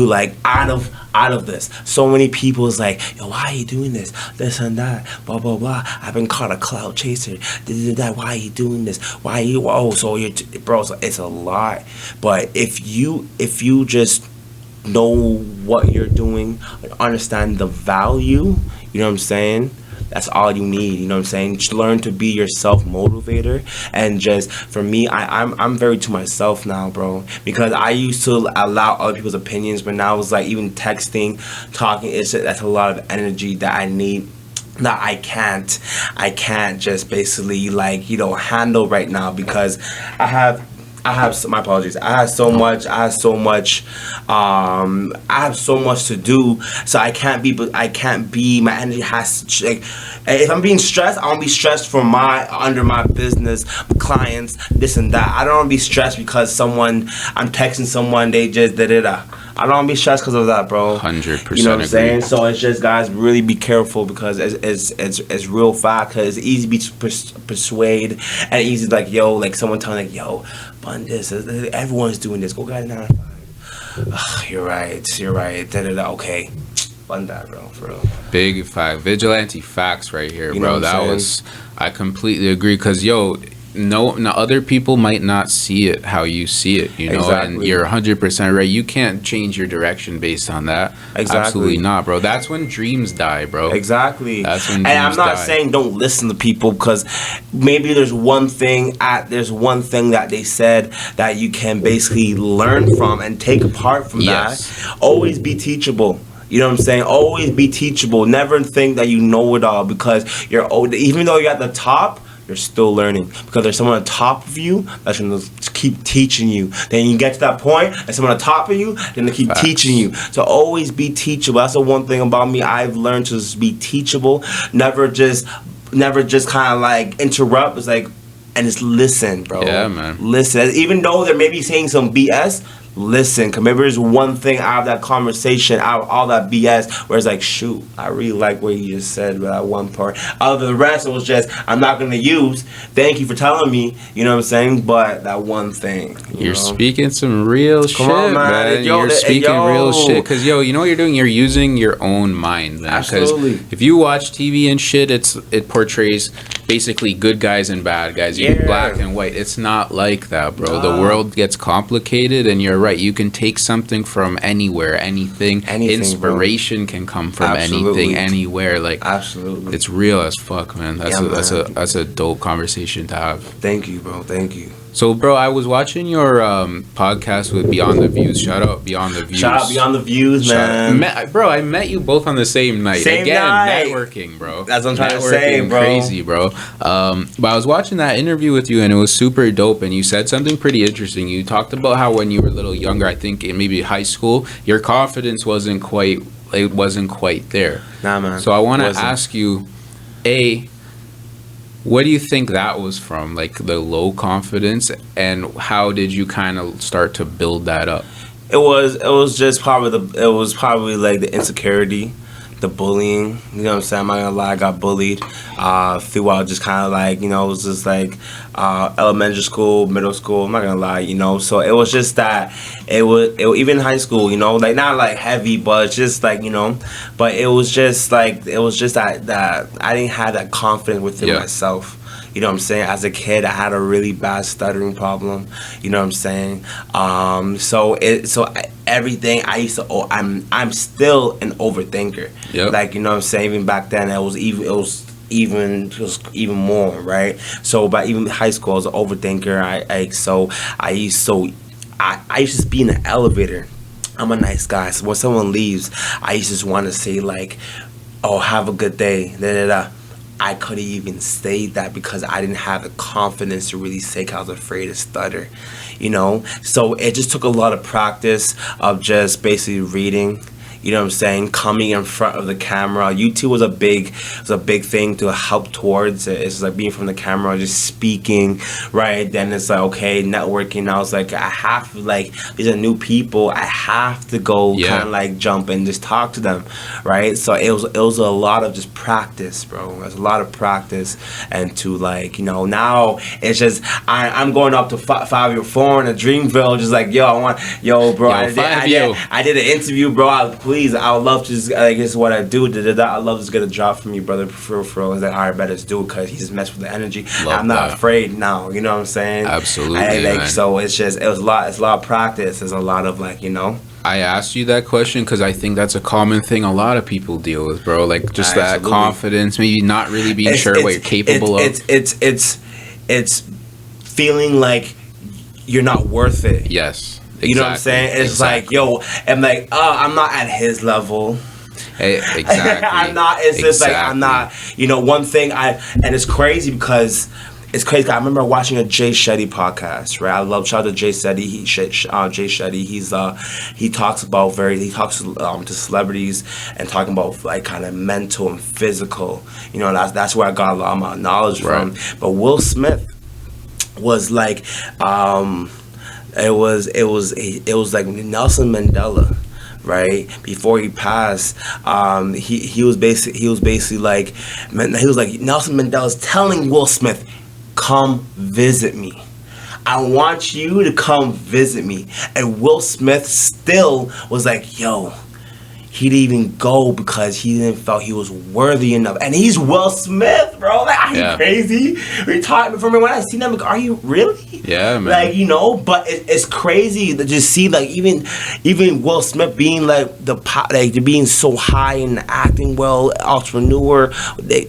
Speaker 2: like out of this. So many people is like, yo, why are you doing this and that, blah blah blah. I've been caught a cloud chaser, that. Why are you doing this? Why are you? Oh, so you're bro. It's a lot. But if you just know what you're doing, understand the value. You know what I'm saying? That's all you need. You know what I'm saying? Just learn to be your self motivator. And just for me, I'm very to myself now, bro. Because I used to allow other people's opinions, but now it's like even texting, talking. That's a lot of energy that I need. That I can't just basically like, you know, handle right now, because I have my apologies. I have so much to do, so I can't be. My energy has to, like, if I'm being stressed, I want to be stressed for under my business, clients, this and that. I don't want to be stressed because I'm texting someone, they just da. I don't want to be stressed because of that, bro.
Speaker 1: 100%.
Speaker 2: You know what I'm saying? So it's just, guys, really be careful, because it's real fact. Because it's easy to be persuade, and easy like, yo, like someone telling like, yo, bun this. Everyone's doing this. Go guys 9 to 5. You're right. Da. Okay. Bun that, bro. For real.
Speaker 1: Big fact. Vigilante facts right here,
Speaker 2: You
Speaker 1: bro.
Speaker 2: know what
Speaker 1: I completely agree. Because, yo, no, other people might not see it how you see it, you know,
Speaker 2: exactly.
Speaker 1: And you're 100% right. You can't change your direction based on that.
Speaker 2: Exactly.
Speaker 1: Absolutely not, bro. That's when dreams die, bro.
Speaker 2: Exactly.
Speaker 1: That's when dreams
Speaker 2: and I'm not
Speaker 1: die.
Speaker 2: saying don't listen to people, because maybe there's one thing that they said that you can basically learn from and take apart from that. Always be teachable. You know what I'm saying? Always be teachable. Never think that you know it all, because you're old. Even though you're at the top, you're still learning, because there's someone on top of you that's going to keep teaching you. Then you get to that point, and someone on top of you, then they keep teaching you. So always be teachable. That's the one thing about me. I've learned to just be teachable. Never just kind of like interrupt. It's like, and just listen, bro.
Speaker 1: Yeah, man.
Speaker 2: Listen. Even though they're maybe saying some BS, listen, because maybe there's one thing out of that conversation, out of all that BS, where it's like, shoot, I really like what you just said about that one part. Other than the rest, it was just, I'm not going to use, thank you for telling me, you know what I'm saying, but that one thing.
Speaker 1: You're speaking some real shit,
Speaker 2: on, man. Yo,
Speaker 1: you're speaking real shit, because, yo, you know what you're doing? You're using your own mind, man.
Speaker 2: Absolutely.
Speaker 1: Because if you watch TV and shit, it portrays basically good guys and bad guys. You black and white. It's not like that, bro. The world gets complicated, and you're right. You can take something from anywhere, anything. Inspiration can come from anything, anywhere. Like,
Speaker 2: absolutely,
Speaker 1: it's real as fuck, man. That's a dope conversation to have.
Speaker 2: Thank you, bro. Thank you.
Speaker 1: So, bro, I was watching your podcast with Beyond the Views. Shout out Beyond the Views.
Speaker 2: Shout out Beyond the Views, man.
Speaker 1: Bro, I met you both on the same night. Networking, bro.
Speaker 2: That's what I'm trying to say, bro.
Speaker 1: Crazy, bro. But I was watching that interview with you, and it was super dope. And you said something pretty interesting. You talked about how when you were a little younger, I think in maybe high school, your confidence wasn't quite there.
Speaker 2: Nah, man.
Speaker 1: So I want to ask you, what do you think that was from, like the low confidence, and how did you kind of start to build that up?
Speaker 2: It was just probably like the insecurity, the bullying. You know what I'm saying? I'm not gonna lie, I got bullied throughout just kind of like, you know, it was just like elementary school, middle school. I'm not gonna lie, you know. So it was just that it was even in high school, you know, like not like heavy, but it's just like, you know, but it was just that I didn't have that confidence within myself. You know what I'm saying? As a kid, I had a really bad stuttering problem. You know what I'm saying? Everything I used to, I'm still an overthinker.
Speaker 1: Yep.
Speaker 2: Like, you know what I'm saying? Even back then, it was even more, right? So by even high school, I was an overthinker. I used to just be in the elevator. I'm a nice guy, so when someone leaves, I used to just want to say like, "Oh, have a good day." I couldn't even say that because I didn't have the confidence to really say, 'cause I was afraid to stutter, you know? So it just took a lot of practice of just basically reading, You know what I'm saying? Coming in front of the camera. YouTube was a big thing to help towards it. It's like being from the camera, just speaking, right? Then it's like, okay, networking. Now it's like, I have to, like, these are new people. I have to go kind of like jump and just talk to them, right? So it was a lot of just practice, bro. It was a lot of practice. And to, like, you know, now it's just, I'm going up to Fivio phone in Dreamville, just like, yo, bro, I did an interview, bro. I would love to just, this is what I do. I love to just get a job from you, brother. For I was like, all right, better just do it, because he just messed with the energy. I'm not afraid now. You know what I'm saying?
Speaker 1: Absolutely.
Speaker 2: So it's a lot of practice. There's a lot of, like, you know.
Speaker 1: I asked you that question because I think that's a common thing a lot of people deal with, bro. Like, just that confidence, maybe not really being sure what you're capable of.
Speaker 2: It's feeling like you're not worth it.
Speaker 1: Yes. Exactly.
Speaker 2: You know what I'm saying? It's like, yo, I'm like, I'm not at his level.
Speaker 1: Exactly.
Speaker 2: I'm not. It's just like, I'm not. You know, one thing and it's crazy because it's crazy. I remember watching a Jay Shetty podcast, right? I love shout out to Jay Shetty. Jay Shetty. He talks to celebrities and talking about, like, kind of mental and physical. You know, that's where I got a lot of my knowledge from. But Will Smith was like, it was like Nelson Mandela, right? Before he passed, he was basically like, Nelson Mandela's telling Will Smith, come visit me. I want you to come visit me. And Will Smith still was like, yo, he didn't even go because he didn't feel he was worthy enough. And he's Will Smith, bro. Like, are you crazy? We're talking from when I seen him, like, are you really? Yeah, man. Like, you know, but it's crazy to just see, like, even Will Smith being like being so high and acting well, entrepreneur,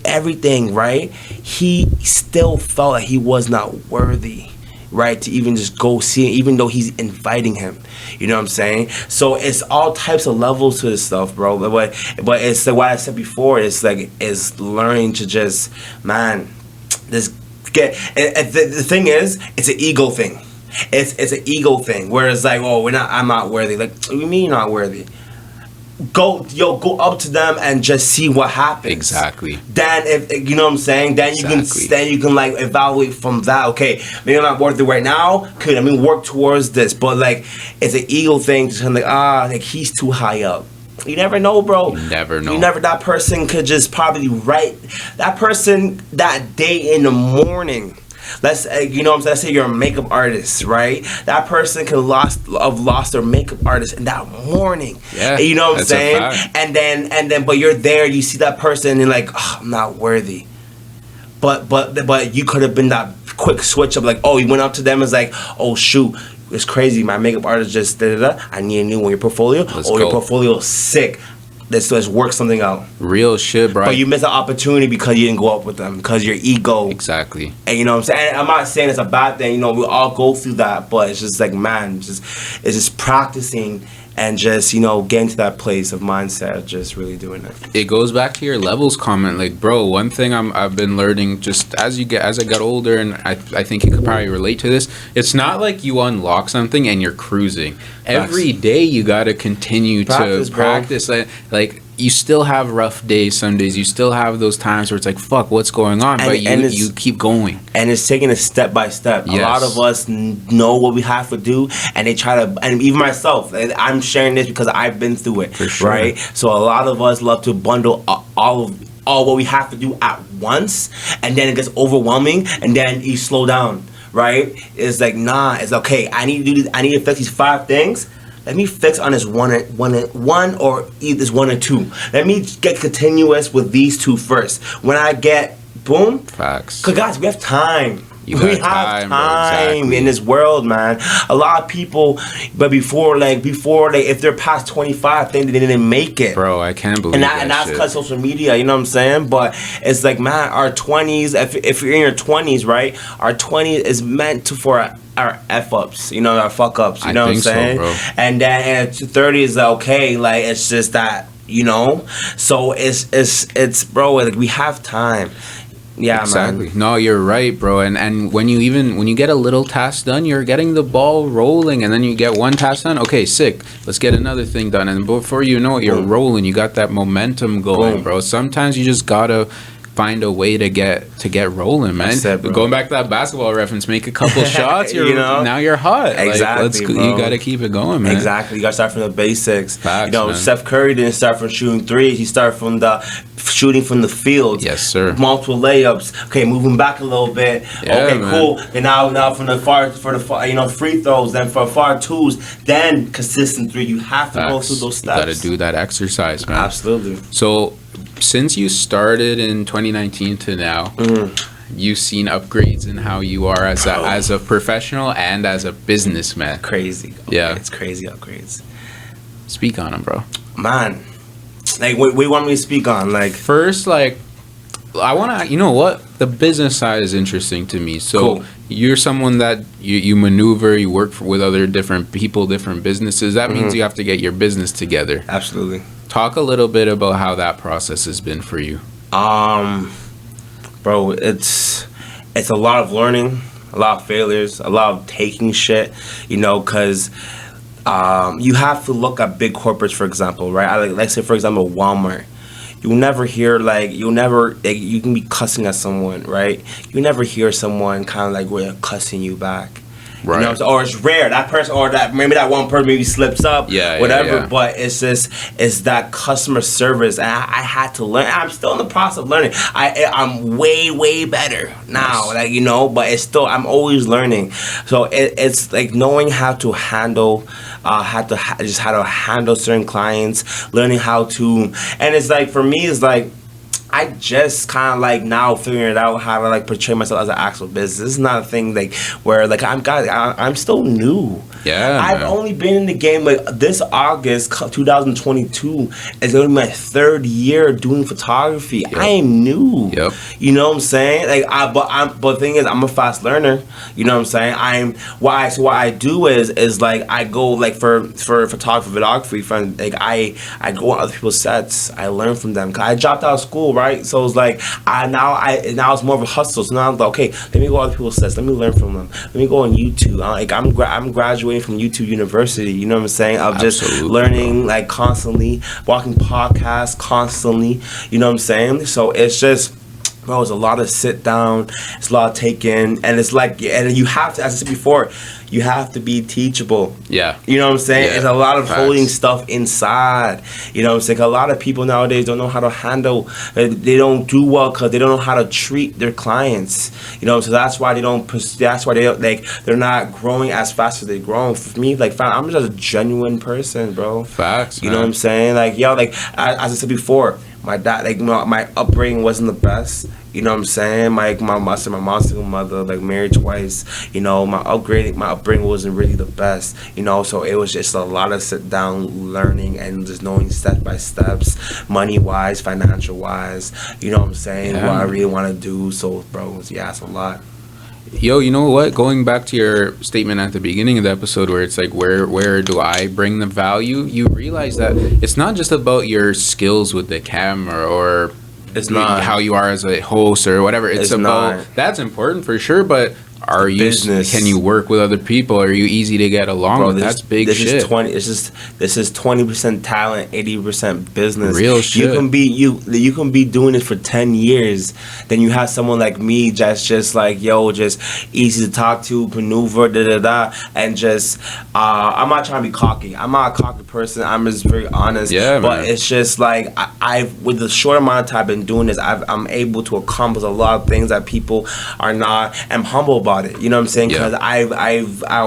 Speaker 2: everything, right? He still felt like he was not worthy, right, to even just go see it, even though he's inviting him. You know what I'm saying? So it's all types of levels to this stuff, bro. But it's like what I said before. It's like, is learning to just, man, just get. The thing is, it's an ego thing. It's an ego thing. Where it's like, oh, I'm not worthy. Like, what do you mean you're not worthy? Go up to them and just see what happens. Exactly. Then, if you know what I'm saying, then you can like evaluate from that. Okay, maybe I'm not worth it right now. Could I mean work towards this? But like, it's an ego thing. Just kind of like he's too high up. You never know, bro. You never know. That person could just probably write that person that day in the morning. Let's you know what I'm saying? Let's say you're a makeup artist, right? That person could have lost their makeup artist in that morning. Yeah, you know what I'm saying? And then but you're there, you see that person and you're like, oh, I'm not worthy. But you could have been that quick switch of like, oh, you went up to them and was like, oh shoot, it's crazy, my makeup artist just I need a new one. Your portfolio? Your portfolio is sick. Let's work something out. Real shit, bro. But you miss an opportunity because you didn't go up with them, because your ego. Exactly. And you know what I'm saying? And I'm not saying it's a bad thing. You know, we all go through that, but it's just like, man, it's just practicing and just, you know, getting to that place of mindset of just really doing it.
Speaker 1: It goes back to your levels comment. Like, bro, one thing I've been learning just as I got older, and I think you could probably relate to this. It's not like you unlock something and you're cruising. Every day you got to continue to practice. Like, you still have rough days some days. You still have those times where it's like, fuck, what's going on? But you keep going. And it's taking it step by step. Yes. A lot of us know what we have to do, and they try to, and even myself, I'm sharing this because I've been through it, sure. Right? So a lot of us love to bundle all what we have to do at once, and then it gets overwhelming, and then you slow down, right? It's like, nah, it's okay. I need to do this. I need to fix these 5 things. Let me fix on this one or this 1 or 2. Let me get continuous with these 2 first. When I get boom, facts. Cause guys, we have time. We have time in this world, man. A lot of people, but before if they're past 25, think they didn't make it. Bro, I can't believe that. And that's because social media, you know what I'm saying? But it's like, man, our 20s, if you're in your 20s, right? Our 20s is meant for our F-ups, you know, our fuck-ups, you know what I'm saying? So, bro. And then at 30 is okay, like, it's just that, you know? So it's bro, like, we have time.
Speaker 2: Yeah,
Speaker 1: exactly.
Speaker 2: man.
Speaker 1: No, you're right, bro. And when you get a little task done, you're getting the ball rolling, and then you get one task done. Okay, sick. Let's get another thing done, and before you know it, you're rolling. You got that momentum going, bro. Sometimes you just gotta find a way to get rolling, man. Going back to that basketball reference, make a couple shots. Now you're hot.
Speaker 2: Exactly,
Speaker 1: like, you got to keep it going, man.
Speaker 2: Exactly. You got to start from the basics.
Speaker 1: Facts, man.
Speaker 2: Steph Curry didn't start from shooting threes. He started from the shooting from the field.
Speaker 1: Yes, sir.
Speaker 2: Multiple layups. Okay, moving back a little bit.
Speaker 1: Yeah,
Speaker 2: okay,
Speaker 1: man.
Speaker 2: cool. And now from the free throws, then for far twos, then consistent three. You have to go through those steps.
Speaker 1: You got to do that exercise, man.
Speaker 2: Absolutely.
Speaker 1: So, since you started in 2019 to now, you've seen upgrades in how you are as a professional and as a businessman.
Speaker 2: Crazy.
Speaker 1: Yeah.
Speaker 2: It's crazy upgrades.
Speaker 1: Speak on them, bro.
Speaker 2: Man. Like, what you want me to speak on? Like,
Speaker 1: first, like, I want to, you know what? The business side is interesting to me. So,
Speaker 2: cool.
Speaker 1: You're someone that you maneuver, you work with other different people, different businesses. That means you have to get your business together.
Speaker 2: Absolutely.
Speaker 1: Talk a little bit about how that process has been for you.
Speaker 2: Bro, it's a lot of learning, a lot of failures, a lot of taking shit, because you have to look at big corporates, for example, right? Let's say, for example, Walmart. You never hear, you can be cussing at someone, right? You never hear someone kind of like cussing you back.
Speaker 1: Right.
Speaker 2: Or it's rare that person, or that maybe that one person maybe slips up, whatever.
Speaker 1: Yeah.
Speaker 2: But it's that customer service, and I had to learn. I'm still in the process of learning. I'm way better now,
Speaker 1: nice.
Speaker 2: But it's still, I'm always learning. So it's like knowing how to handle, how to handle certain clients, learning how to, and it's like for me, it's like, I just kind of like now figuring it out how to portray myself as an actual business. This is not a thing where I'm still new.
Speaker 1: Yeah,
Speaker 2: I've only been in the game this August 2022 is going to be my third year doing photography.
Speaker 1: Yep.
Speaker 2: I am new.
Speaker 1: Yep.
Speaker 2: You know what I'm saying? But the thing is, I'm a fast learner. You know what I'm saying? What I do is I go for photography, videography. I go on other people's sets. I learn from them. 'Cause I dropped out of school. Right, so it's now it's more of a hustle. So now I'm like, okay, let me go to other people's sets. Let me learn from them. Let me go on YouTube. I'm graduating from YouTube University. You know what I'm saying? Of just learning constantly, walking podcasts constantly. You know what I'm saying? So it's just. Bro, it's a lot of sit down, it's a lot of take in, and it's and you have to, as I said before, you have to be teachable.
Speaker 1: Yeah.
Speaker 2: You know what I'm saying?
Speaker 1: Yeah.
Speaker 2: It's a lot of
Speaker 1: Facts.
Speaker 2: holding stuff inside. You know what I'm saying? A lot of people nowadays don't know how to handle, they don't do well because they don't know how to treat their clients. You know, so that's why they don't, they're not growing as fast as they're growing. For me, I'm just a genuine person, bro.
Speaker 1: Facts,
Speaker 2: You know what I'm saying? As I said before, my dad, my upbringing wasn't the best. You know what I'm saying? My mom's single mother, married twice. My upbringing wasn't really the best. So it was just a lot of sit down learning and just knowing step by steps, money wise, financial wise. You know what I'm saying?
Speaker 1: Yeah.
Speaker 2: What I really want to do. So, bro, it's a lot.
Speaker 1: Yo, you know what? Going back to your statement at the beginning of the episode where it's where do I bring the value? You realize that it's not just about your skills with the camera or
Speaker 2: it's not
Speaker 1: how you are as a host or whatever. It's about not. That's important for sure, but are you business. Can you work with other people? Are you easy to get along with? That's big
Speaker 2: this
Speaker 1: shit.
Speaker 2: This is 20% talent, 80% business.
Speaker 1: Real shit.
Speaker 2: You can be doing it for 10 years. Then you have someone like me just just easy to talk to, maneuver, and just I'm not trying to be cocky. I'm not a cocky person. I'm just very honest.
Speaker 1: Yeah,
Speaker 2: but
Speaker 1: man.
Speaker 2: it's just I've with the short amount of time I've been doing this, I'm able to accomplish a lot of things that people are not. I'm humble about it. You know what I'm saying? Because I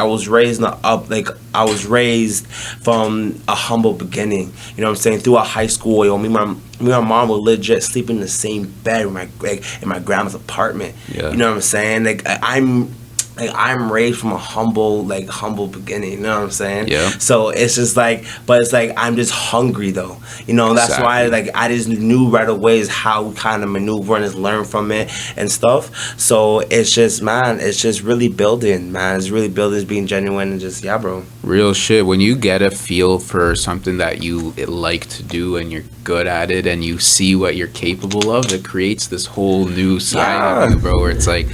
Speaker 2: was raised I was raised from a humble beginning. You know what I'm saying? Throughout high school, me and my mom would legit sleep in the same bed in my grandma's apartment.
Speaker 1: Yeah.
Speaker 2: You know what I'm saying? like I'm raised from a humble beginning, you know what I'm saying?
Speaker 1: Yeah.
Speaker 2: So it's just like, but it's like I'm just hungry though, you know. That's why like I just knew right away is how kind of maneuver and just learn from it and stuff. So it's just, man, it's just really building, man. It's really building, it's being genuine and just, yeah, bro.
Speaker 1: Real shit. When you get a feel for something that you like to do and you're good at it and you see what you're capable of, it creates this whole new side of you, bro, where it's like,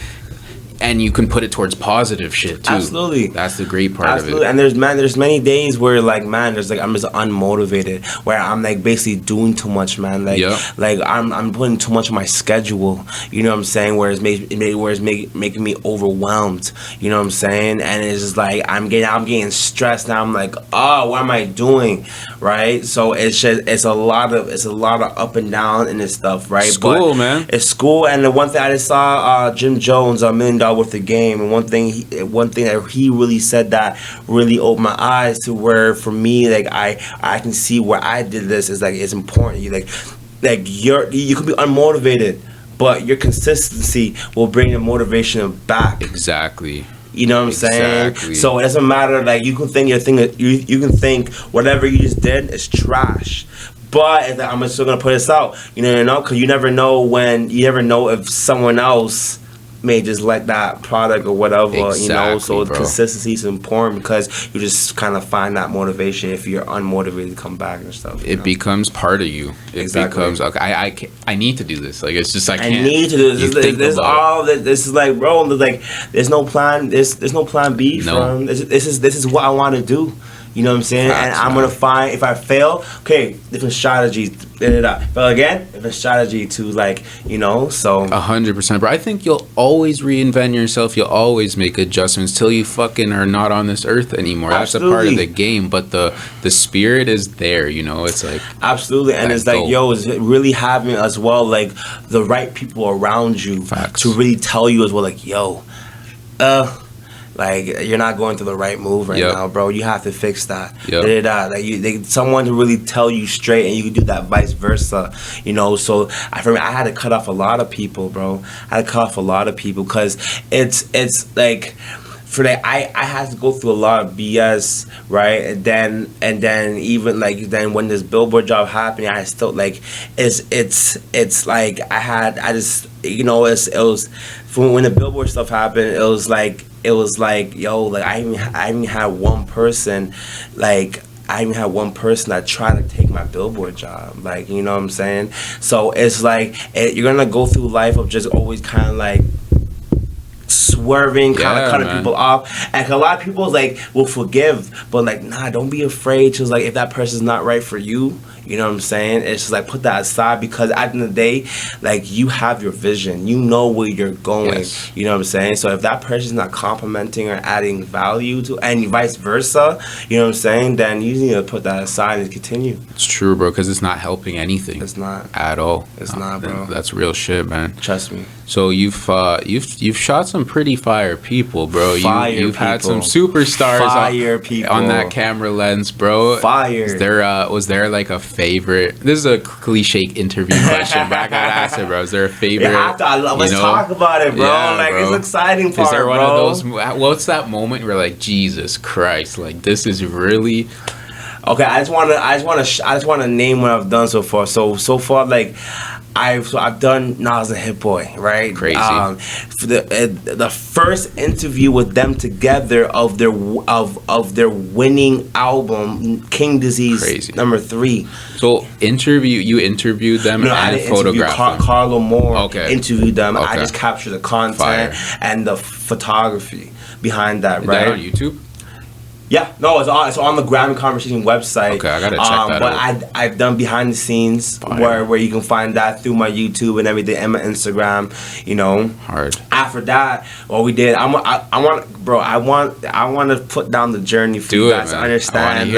Speaker 1: and you can put it towards positive shit too.
Speaker 2: Absolutely.
Speaker 1: That's the great part of it.
Speaker 2: And there's many days where like, man, there's like I'm just unmotivated, where I'm like basically doing too much, man. Like like I'm putting too much on my schedule. You know what I'm saying? Where it's making me overwhelmed. You know what I'm saying? And it's just like I'm getting stressed now. I'm like, oh, what am I doing? Right? So it's a lot of up and down in this stuff, right?
Speaker 1: School,
Speaker 2: but
Speaker 1: man.
Speaker 2: It's school. And the one thing I just saw Jim Jones, $1 Million with the Game, and one thing that he really said that really opened my eyes to where for me, like I can see where I did this is like it's important. You you could be unmotivated, but your consistency will bring the motivation back.
Speaker 1: Exactly.
Speaker 2: You know what I'm saying? So it doesn't matter. Like you can think you can think whatever you just did is trash. But I'm still gonna put this out. You know, because you never know if someone else may just like that product or whatever, you know. So consistency is important because you just kind of find that motivation if you're unmotivated to come back and stuff.
Speaker 1: It becomes part of you. It becomes okay. I need to do this. Like it's just I
Speaker 2: need to do this. This is like, bro. Like there's no plan. There's no plan B. From this is what I want to do. You know what I'm saying? And I'm going to find, if I fail, okay, different strategies. Fail again, different strategy to like, you know, so.
Speaker 1: 100%. But I think you'll always reinvent yourself. You'll always make adjustments till you fucking are not on this earth anymore.
Speaker 2: Absolutely.
Speaker 1: That's a part of the game. But the spirit is there, you know? It's like.
Speaker 2: Absolutely. And it's like, yo, it's really having as well, like, the right people around you to really tell you as well, like, yo, like you're not going through the right move right now, bro. You have to fix that. Like someone to really tell you straight, and you can do that vice versa. You know, so I had to cut off a lot of people, bro. I had to cut off a lot of people because it's like. For that, I had to go through a lot of BS, right? And then even like then when this Billboard job happened, I still like it's like I just you know it was when the Billboard stuff happened, it was like yo, like I even had one person that tried to take my Billboard job, like, you know what I'm saying? So it's like you're gonna go through life of just always kind of like swerving, kind of cutting people off, and a lot of people like will forgive, but like nah, don't be afraid to like if that person's not right for you. You know what I'm saying? It's just like put that aside because at the end of the day, like you have your vision, you know where you're going. You know what I'm saying? So if that person's not complimenting or adding value to, and vice versa, you know what I'm saying? Then you need to put that aside and continue.
Speaker 1: It's true, bro, because it's not helping anything.
Speaker 2: It's not
Speaker 1: at all.
Speaker 2: It's not, bro.
Speaker 1: That's real shit, man.
Speaker 2: Trust me.
Speaker 1: So you've shot some pretty fire people, bro. You've had some superstars on that camera lens, bro.
Speaker 2: Fire.
Speaker 1: Was there like a favorite? This is a cliche interview question, but I gotta ask it, bro. Is there a favorite?
Speaker 2: Let's talk about it, bro. Like bro. It's exciting part, bro. Is there one of those?
Speaker 1: What's that moment where like Jesus Christ, like this is really.
Speaker 2: Okay, I just want to name what I've done so far. So far, like I've done Nas and Hit Boy, right?
Speaker 1: Crazy.
Speaker 2: For the first interview with them together of their winning album, King Disease
Speaker 1: Crazy.
Speaker 2: number 3.
Speaker 1: So you interviewed them and photographed them.
Speaker 2: Carlo Moore interviewed them. I just captured the content and the photography behind that.
Speaker 1: Is
Speaker 2: right?
Speaker 1: that on YouTube?
Speaker 2: Yeah, no, it's on the Grammy Conversation website.
Speaker 1: Okay, I gotta check that out.
Speaker 2: But I've done behind the scenes where you can find that through my YouTube and everything and my Instagram. You know,
Speaker 1: hard.
Speaker 2: After that, what we did, I want to put down the journey for you guys to understand,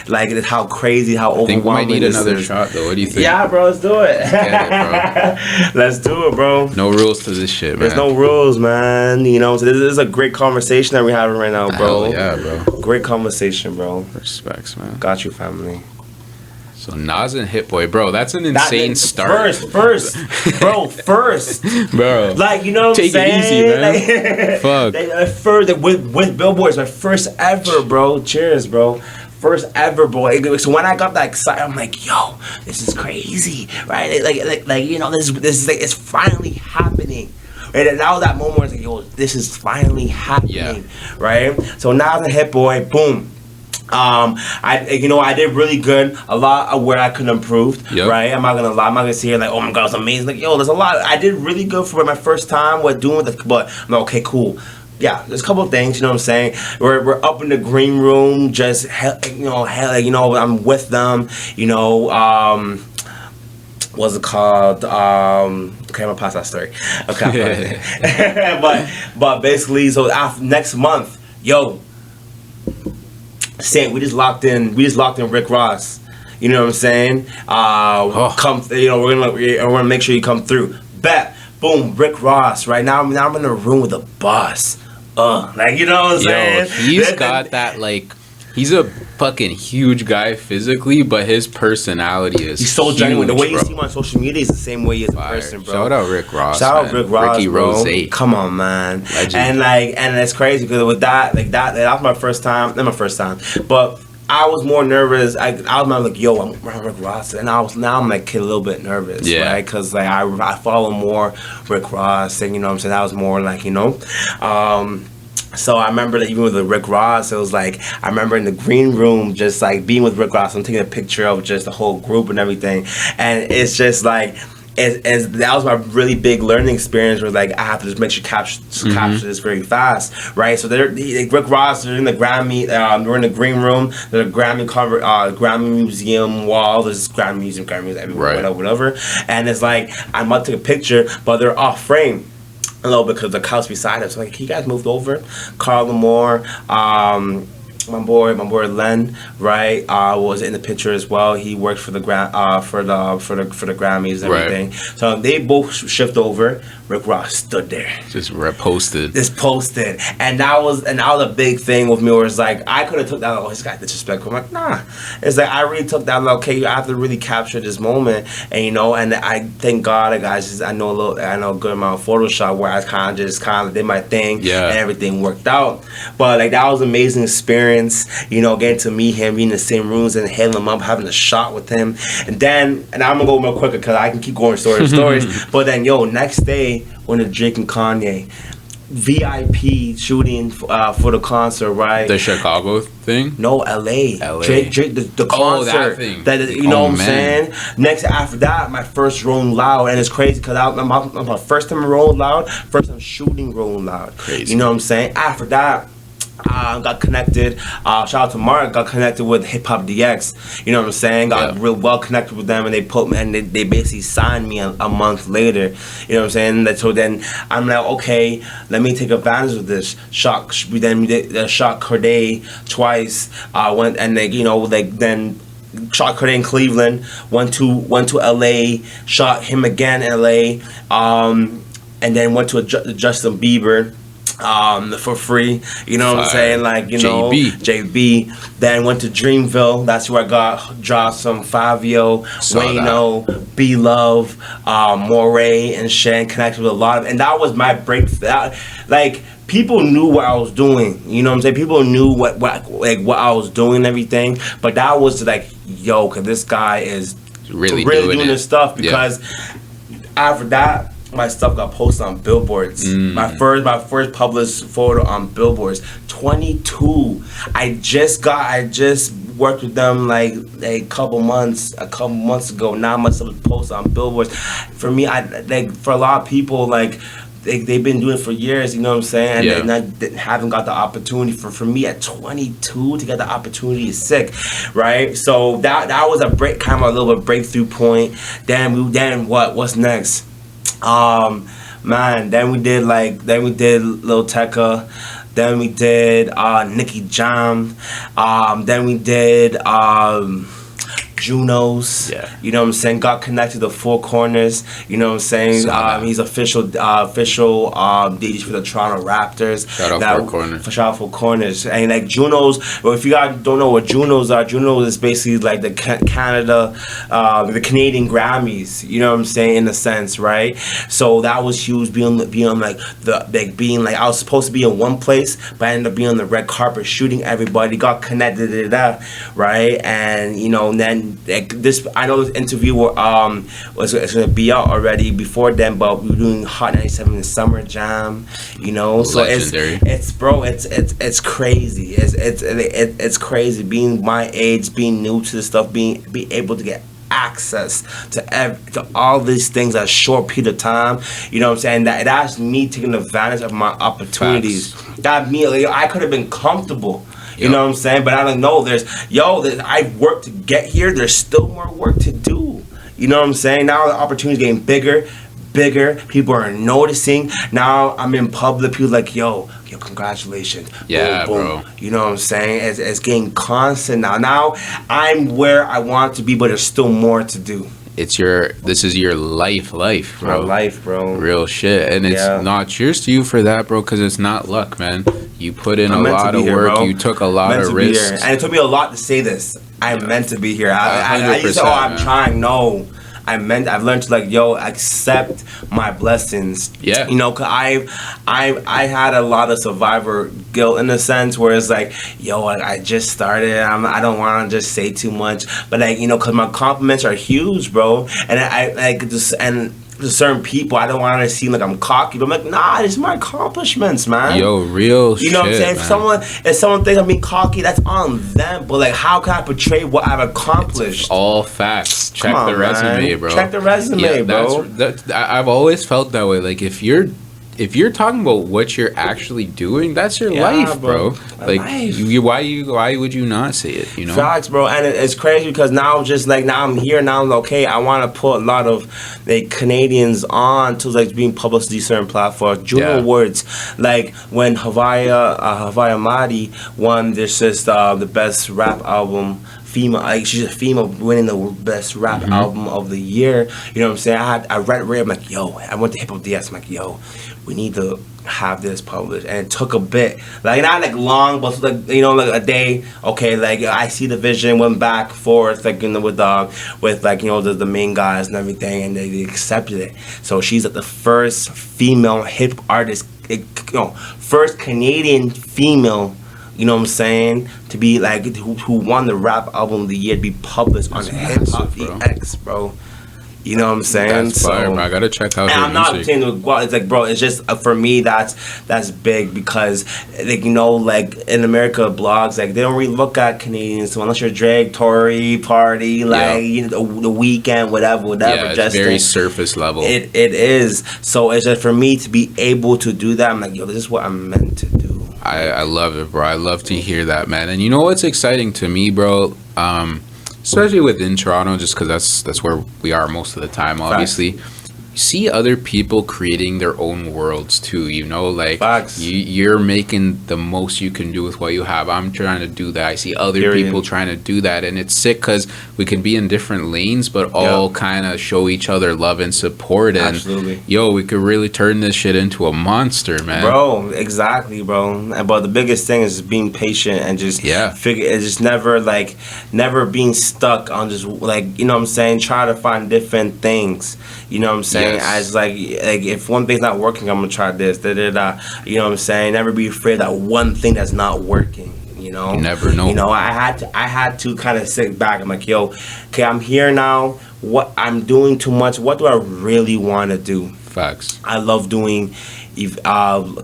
Speaker 2: like how crazy, how overwhelming. I think we might need another
Speaker 1: shot though. What do you think?
Speaker 2: Yeah, bro, let's do it. Let's do it, bro.
Speaker 1: No rules to this shit, man.
Speaker 2: There's no rules, man. You know, so this is a great conversation that we're having right now, bro.
Speaker 1: Hell yeah, bro.
Speaker 2: Great conversation, bro.
Speaker 1: Respects, man.
Speaker 2: Got you, family.
Speaker 1: So Nas and Hit Boy, bro, that's an insane start.
Speaker 2: First,
Speaker 1: bro.
Speaker 2: Like, you know what I'm saying?
Speaker 1: Take it easy, man.
Speaker 2: Fuck. With Billboard, it's my first ever, bro. Cheers, bro. First ever, boy. So when I got that excited, I'm like, yo, this is crazy, right? Like you know, this is like, it's finally happening. And that was that moment where I was like, yo, this is finally happening, right? So now the Hit Boy, boom. I did really good. A lot of where I could improve, right? I'm not gonna lie. I'm not gonna sit here like, oh my god, it's amazing. Like, yo, there's a lot. I did really good for my first time with doing the, but I'm like, okay, cool. Yeah, there's a couple of things, you know what I'm saying? We're up in the green room, just I'm with them, you know. What's it called? Okay, I'm gonna pass that story. Okay, but basically, so after next month, yo. Saint, we just locked in Rick Ross. You know what I'm saying? Come, you know, we're gonna make sure you come through. Bet, boom, Rick Ross. Right now I'm in a room with a boss. Like, you know what I'm saying?
Speaker 1: He's got that, like, he's a fucking huge guy physically, but his personality is
Speaker 2: he's so
Speaker 1: huge,
Speaker 2: genuine. The way you
Speaker 1: bro.
Speaker 2: see him on social media is the same way he is in person, bro.
Speaker 1: Shout out Rick Ross.
Speaker 2: Shout out Rick Ross,
Speaker 1: Ricky
Speaker 2: bro.
Speaker 1: Rose.
Speaker 2: Come on, man.
Speaker 1: Legend.
Speaker 2: And it's crazy because with that was my first time. Not my first time, but I was more nervous. I was like, yo, I'm Rick Ross, and I'm like a little bit nervous, right? Because like I follow more Rick Ross, and you know what I'm saying. That was more like, you know. So I remember that even with the Rick Ross, it was like, I remember in the green room, just like being with Rick Ross, I'm taking a picture of just the whole group and everything. And it's just like, that was my really big learning experience where like, I have to just make sure capture this very fast, right? So Rick Ross, they're in the Grammy, we're in the green room, the Grammy cover, Grammy Museum wall, there's Grammy Museum, Grammys everywhere, whatever. And it's like, I'm about to take a picture, but they're off frame. A little bit because the couch beside us, like, can you guys move over? Carl Lamore, my boy Len, right, was in the picture as well. He worked for the for the Grammys and everything. So they both shift over. Rick Ross stood there,
Speaker 1: just posted,
Speaker 2: and that was a big thing with me. Where it's like I could have took that. Oh, this guy disrespectful. I'm like, nah. It's like I really took that. Like, okay, you have to really capture this moment, and you know. And I thank God, guys. I know a good amount of Photoshop where I kind of did my thing, and everything worked out. But like that was an amazing experience. You know, getting to meet him, being in the same rooms and hailing him up, having a shot with him, and I'm gonna go real quicker because I can keep going stories. But then, next day. When the Drake and Kanye VIP shooting for the concert, right?
Speaker 1: The Chicago thing?
Speaker 2: No, LA. Drake the concert.
Speaker 1: Oh, that thing.
Speaker 2: You know what I'm saying? Next, after that, my first Rolling Loud, and it's crazy because I'm my first time Rolling Loud, first time shooting Rolling Loud.
Speaker 1: Crazy.
Speaker 2: You know what I'm saying? After that, got connected. Shout out to Mark. Got connected with HipHopDx. You know what I'm saying? Got real well connected with them, and they basically signed me a month later. You know what I'm saying? So then I'm like, okay, let me take advantage of this. We did shot Cordae twice. Went and then shot Cordae in Cleveland. Went to LA. Shot him again in LA. And then went to Justin Bieber. For free, you know what I'm saying? Like, you know, JB. Then went to Dreamville. That's where I dropped some Fivio, Wayno, B Love, Moray, and Shan. Connected with a lot of, and that was my breakthrough. Like, people knew what I was doing. You know what I'm saying? People knew what I was doing and everything. But that was like, yo, cause this guy is really doing this stuff. Because after that, my stuff got posted on billboards. My first published photo on billboards. 22. I just worked with them like a couple months ago. Now my stuff was posted on billboards. For me, for a lot of people, like they've been doing it for years. You know what I'm saying? And I haven't got the opportunity. For me at 22 to get the opportunity is sick, right? So that was a little bit breakthrough point. Then what's next? Then we did Lil Tecca, then we did Nicky Jam, then we did Junos.
Speaker 1: Yeah.
Speaker 2: You know what I'm saying? Got connected to four Korners. You know what I'm saying? He's official DJ for the Toronto Raptors.
Speaker 1: Shout out for Korners.
Speaker 2: Shout out for Korners. And like Junos, well, if you guys don't know what Junos are, Junos is basically like the Canada, the Canadian Grammys. You know what I'm saying? In a sense, right? So that was huge. Being like I was supposed to be in one place, but I ended up being on the red carpet shooting everybody. Got connected to that, right? And you know, then like this, I know this interview was gonna be out already before then, but we were doing Hot 97 in the Summer Jam, you know. So
Speaker 1: legendary.
Speaker 2: It's crazy. It's crazy being my age, being new to this stuff, be able to get access to all these things at a short period of time. You know what I'm saying? That's me taking advantage of my opportunities. That me, like, I could have been comfortable. You know what I'm saying? But I don't know. I've worked to get here. There's still more work to do. You know what I'm saying? Now the opportunity's getting bigger. People are noticing. Now I'm in public. People like, yo, congratulations.
Speaker 1: Yeah,
Speaker 2: boom, boom.
Speaker 1: bro.
Speaker 2: You know what I'm saying? It's getting constant now. Now I'm where I want to be, but there's still more to do.
Speaker 1: This is your life, bro.
Speaker 2: My life, bro.
Speaker 1: Real shit. And it's not, cheers to you for that, bro, because it's not luck, man. You put in a lot of work. Bro. You took a lot of risks.
Speaker 2: And it took me a lot to say this. I'm meant to be here. I used to say, I'm trying. No. I've learned to like, accept my blessings. Yeah. You know, cause I had a lot of survivor guilt in a sense where it's like, I just started. I don't want to just say too much, but like, you know, cause my compliments are huge, bro. And I like just to certain people, I don't want to seem like I'm cocky, but I'm like, nah, it's my accomplishments, man.
Speaker 1: Real shit.
Speaker 2: You know what I'm saying? If someone thinks I'm being cocky, that's on them. But like, how can I portray what I've accomplished?
Speaker 1: It's all facts. Check the resume, bro.
Speaker 2: Check the resume, bro.
Speaker 1: I've always felt that way. Like, if you're talking about what you're actually doing, that's your life, bro. Like, why would you not say it? You know,
Speaker 2: facts, bro. And it's crazy because now I'm here. Now I'm okay. I want to put a lot of like Canadians on to like being published to these certain platforms. Juno Awards, like when Havaya Madi won this is the best rap album. Female, like she's a female winning the best rap album of the year. You know what I'm saying? I read it. I'm like, I went to HipHopDx. I'm like, we need to have this published, and it took a bit, like not like long, but like like a day. Okay, like I see the vision, went back forth, like with like the main guys and everything, and they accepted it. So she's like the first female hip artist, first Canadian female. You know what I'm saying? To be like who won the rap album of the year to be published on HipHopDx, bro. You know what I'm saying?
Speaker 1: That's fire, bro. I gotta check out.
Speaker 2: And I'm not saying it's like, bro. It's just for me that's big because like like in America blogs like they don't really look at Canadians. So unless you're Drake, Tory, Party, like the Weekend, whatever.
Speaker 1: Yeah, it's very surface level.
Speaker 2: It is. So it's just for me to be able to do that. I'm like, this is what I'm meant to do.
Speaker 1: I love it, bro. I love to hear that, man. And you know what's exciting to me, bro? Especially within Toronto, just because that's where we are most of the time, obviously. Facts. See other people creating their own worlds too, like you're making the most you can do with what you have. I'm trying to do that. I see other people trying to do that, and it's sick because we can be in different lanes but all kind of show each other love and support, and we could really turn this shit into a monster, man. Bro,
Speaker 2: exactly, bro. But the biggest thing is being patient and just figure. It's just never being stuck on just like what I'm saying, try to find different things. You know what I'm saying? As like if one thing's not working, I'm gonna try this. You know what I'm saying? Never be afraid that one thing that's not working. You never know. I had to kind of sit back. I'm like, okay, I'm here now. What I'm doing too much. What do I really want to do?
Speaker 1: Facts.
Speaker 2: I love doing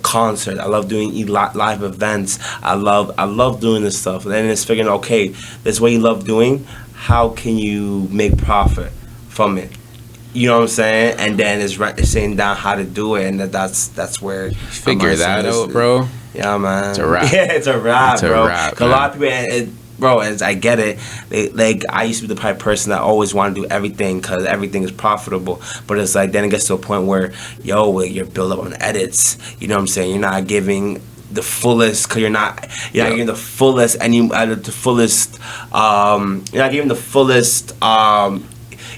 Speaker 2: concerts. I love doing live events. I love doing this stuff. And then it's figuring, okay, this is what you love doing. How can you make profit from it? You know what I'm saying? And then it's saying down how to do it, and that's where
Speaker 1: figure that out, bro.
Speaker 2: Yeah, man.
Speaker 1: It's a wrap.
Speaker 2: Yeah, it's a wrap, bro.
Speaker 1: A
Speaker 2: lot of people, bro, as I get it, I used to be the type of person that always want to do everything because everything is profitable. But it's like then it gets to a point where you're built up on edits. You know what I'm saying? You're not giving the fullest, because you're not giving the fullest, and you're not giving the fullest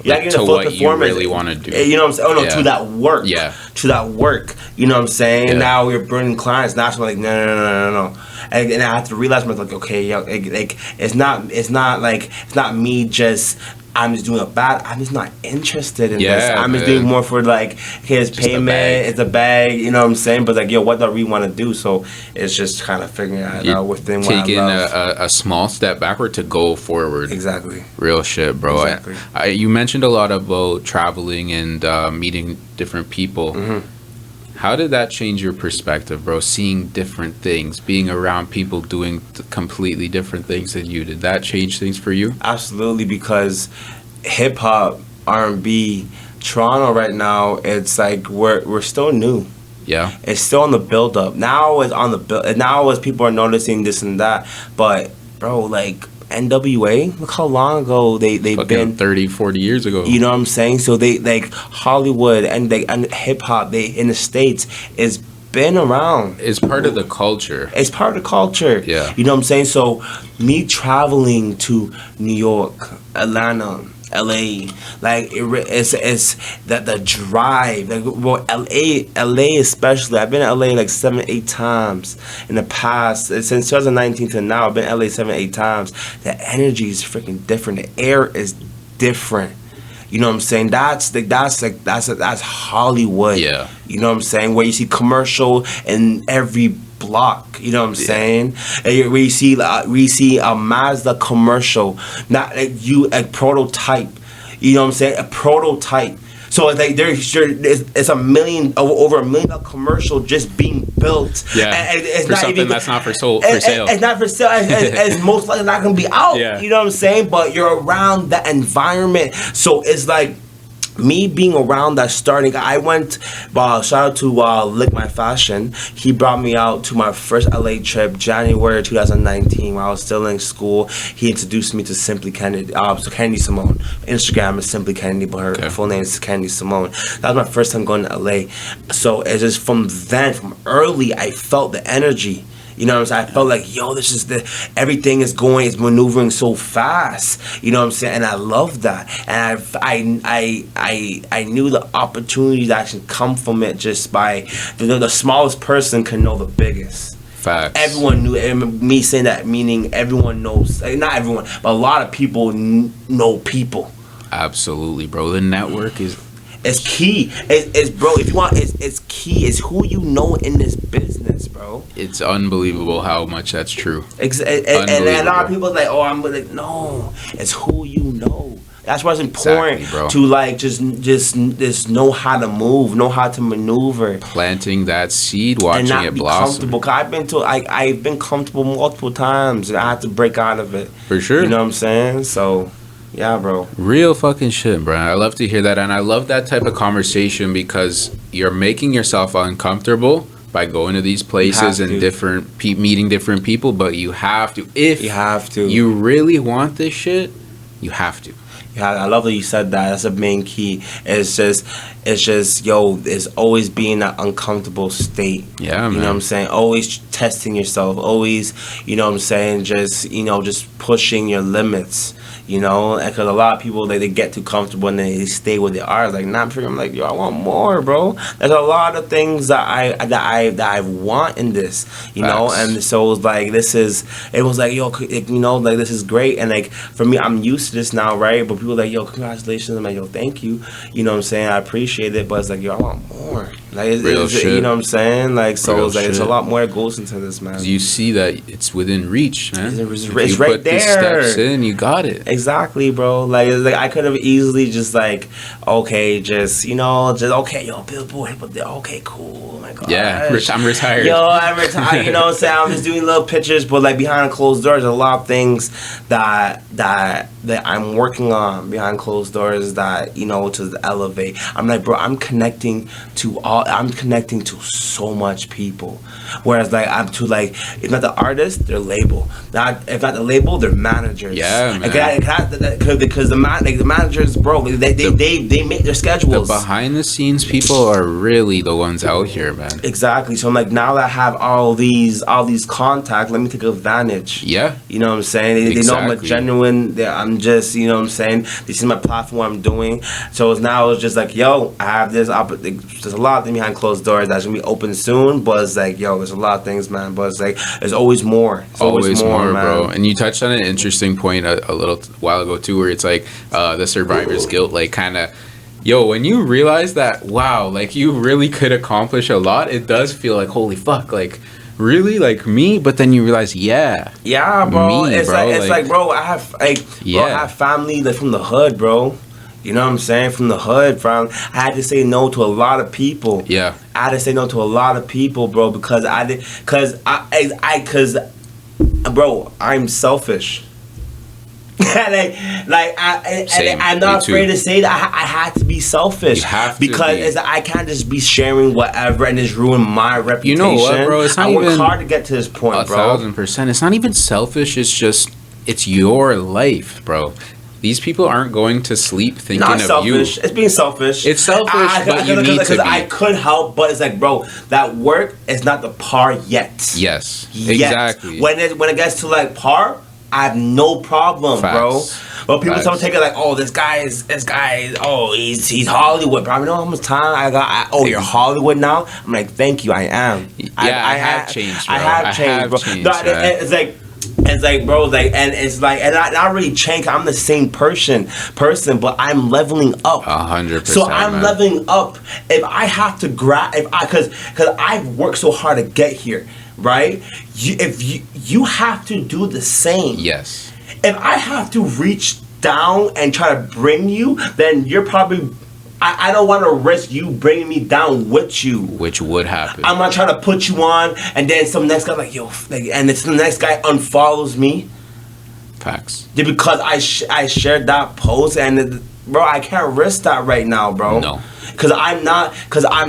Speaker 2: you're not giving the full performance. You
Speaker 1: really want to do.
Speaker 2: You know what I'm saying? Oh no, to that work. Yeah. To that work. You know what I'm saying? Yeah. Now we're burning clients. Now I'm like, no. And I have to realize, I'm like, okay, yo, like it's not me just. I'm just doing a bad. I'm just not interested in this. I'm just doing more for like his just payment. It's a bag. You know what I'm saying? But like, yo, what do I really want to do? So it's just kind of figuring out within what I love.
Speaker 1: Taking a small step backward to go forward.
Speaker 2: Exactly.
Speaker 1: Real shit, bro. Exactly. You mentioned a lot about traveling and meeting different people. Mm-hmm. How did that change your perspective, bro? Seeing different things, being around people doing completely different things than you. Did that change things for you?
Speaker 2: Absolutely, because hip hop, R&B, Toronto right now, it's like we're still new.
Speaker 1: Yeah,
Speaker 2: it's still on the build up. Now it's on the build. Now as people are noticing this and that, but bro, like. NWA, look how long ago they've been
Speaker 1: 30, 40 years ago.
Speaker 2: You know what I'm saying? So they like Hollywood and hip hop, they in the States is been around.
Speaker 1: It's part of the culture.
Speaker 2: It's part of the culture.
Speaker 1: Yeah.
Speaker 2: You know what I'm saying? So me traveling to New York, Atlanta, LA, like it's that the drive, like, well, LA especially. I've been to LA like 7-8 times in the past since 2019 to now. I've been to LA 7-8 times. The energy is freaking different. The air is different. You know what I'm saying? That's Hollywood.
Speaker 1: Yeah.
Speaker 2: You know what I'm saying? Where you see commercial in every block. You know what I'm saying? And we see a Mazda commercial, not like a prototype. You know what I'm saying? A prototype. So it's like it's over $1 million commercial just being built.
Speaker 1: Yeah, and it's for not something even, that's not for sale.
Speaker 2: It's not for sale. It's most likely not gonna be out.
Speaker 1: Yeah.
Speaker 2: You know what I'm saying? But you're around that environment, so it's like. Me being around that starting, I went, shout out to Lick My Fashion. He brought me out to my first LA trip, January 2019, while I was still in school. He introduced me to Simply Kennedy, so Kennedy Simone. Instagram is Simply Kennedy, but her full name is Kennedy Simone. That was my first time going to LA. So it's just from early, I felt the energy. You know what I'm saying? I felt like, yo, everything is maneuvering so fast. You know what I'm saying? And I love that. And I knew the opportunity that can come from it just by the smallest person can know the biggest.
Speaker 1: Facts.
Speaker 2: Everyone knew, and me saying that meaning everyone knows, like, not everyone, but a lot of people know people.
Speaker 1: Absolutely, bro. The network is.
Speaker 2: It's key. It's bro. If you want, it's key. It's who you know in this business, bro.
Speaker 1: It's unbelievable how much that's true.
Speaker 2: And a lot of people are like, oh, I'm like, no. It's who you know. That's why it's important to like just know how to move, know how to maneuver.
Speaker 1: Planting that seed, watching it blossom.
Speaker 2: Comfortable. Cause I've been comfortable multiple times, and I had to break out of it.
Speaker 1: For sure.
Speaker 2: You know what I'm saying? So. Yeah, bro.
Speaker 1: Real fucking shit, bro. I love to hear that, and I love that type of conversation because you're making yourself uncomfortable by going to these places and meeting different people, but you have to. If you really want this shit, you have to.
Speaker 2: Yeah, I love that you said that. That's the main key. It's just, yo, it's always being in that uncomfortable state.
Speaker 1: Yeah, man.
Speaker 2: You know what I'm saying? Always testing yourself. Always, you know what I'm saying? Just pushing your limits. You know, because a lot of people they get too comfortable and they stay where they are. Like, nah, I'm like, yo, I want more, bro. There's a lot of things that I want in this, you know. And so it was like, it was like, yo, you know, like this is great. And like for me, I'm used to this now, right? But people are like, yo, congratulations. I'm like, yo, thank you. You know what I'm saying? I appreciate it, but it's like, yo, I want more. Like, you know what I'm saying? Like, so it's like it's a lot more that goes into this, man.
Speaker 1: You see that it's within reach, man.
Speaker 2: It's right there.
Speaker 1: The steps in, you got it.
Speaker 2: Exactly, bro. Like, it's like I could have easily just like, okay, okay, yo, Billboard, but okay, cool. Oh my god.
Speaker 1: Yeah, I'm retired.
Speaker 2: Yo, I'm retired. You know what I'm saying? I'm just doing little pictures, but like behind closed doors, a lot of things that I'm working on behind closed doors that, you know, to elevate. I'm like, bro, I'm connecting to so much people. Whereas like I'm to like, if not the artist, their label. If not the label, their managers.
Speaker 1: Yeah, man.
Speaker 2: Because the managers, bro, they make their schedules.
Speaker 1: The behind the scenes people are really the ones out here, man.
Speaker 2: Exactly. So I'm like, now that I have all these contacts, let me take advantage.
Speaker 1: Yeah.
Speaker 2: You know what I'm saying? They know I'm a genuine. I'm just, you know what I'm saying? They see my platform, what I'm doing. So it's just like, yo, I have this. There's a lot of things behind closed doors that's gonna be open soon. But it's like, yo, there's a lot of things, man. But it's like, there's always more. There's always more, man.
Speaker 1: Bro. And you touched on an interesting point a little while ago too, where it's like the survivor's guilt, like kind of. Yo, when you realize that, wow, like you really could accomplish a lot, it does feel like, holy fuck, like really, like me. But then you realize, yeah,
Speaker 2: bro,
Speaker 1: me,
Speaker 2: it's
Speaker 1: bro.
Speaker 2: like, bro, I have I have family like from the hood, bro. You know what I'm saying? From the hood, I had to say no to a lot of people.
Speaker 1: Yeah,
Speaker 2: I had to say no to a lot of people, bro, because bro, I'm selfish. I'm not afraid to say that I had to be selfish because I can't just be sharing whatever and just ruin my reputation.
Speaker 1: You know what, bro? It's not
Speaker 2: I work hard to get to this point, bro.
Speaker 1: 1,000%. It's not even selfish. It's just it's your life, bro. These people aren't going to sleep thinking
Speaker 2: not
Speaker 1: of
Speaker 2: selfish.
Speaker 1: you.
Speaker 2: It's being selfish.
Speaker 1: It's selfish, but you need to be.
Speaker 2: Because I could help, but it's like, bro, that work is not the par yet.
Speaker 1: Yes, exactly.
Speaker 2: When it gets to like par, I have no problem, bro. But people start taking like, oh, this guy is, oh, he's Hollywood, bro. You know how much time I got? You're Hollywood now? I'm like, thank you, I am.
Speaker 1: Yeah, I have changed, bro.
Speaker 2: I have changed, bro. It's like, bro, and I not really changed. I'm the same person, but I'm leveling up.
Speaker 1: 100%.
Speaker 2: So I'm leveling up. If I have to because I've worked so hard to get here. Right? You have to do the same.
Speaker 1: Yes.
Speaker 2: If I have to reach down and try to bring you, then you're probably. I don't want to risk you bringing me down with you. Which
Speaker 1: would happen.
Speaker 2: I'm not trying to put you on, and then some next guy like, yo, and it's the next guy unfollows me.
Speaker 1: Facts.
Speaker 2: Because I shared that post, and bro, I can't risk that right now, bro. No. Cause I'm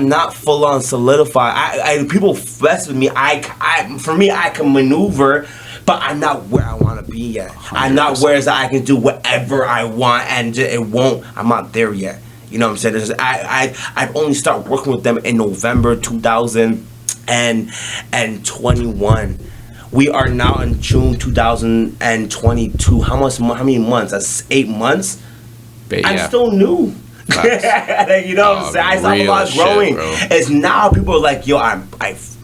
Speaker 2: not full on solidified. People mess with me. For me, I can maneuver, but I'm not where I want to be yet. 100%. I'm not where I can do whatever I want, and it won't. I'm not there yet. You know what I'm saying? I've only started working with them in November 2021. We are now in June 2022. How many months? That's 8 months. I'm still new. You know what I'm saying? I saw a lot growing. It's now people are like, yo, I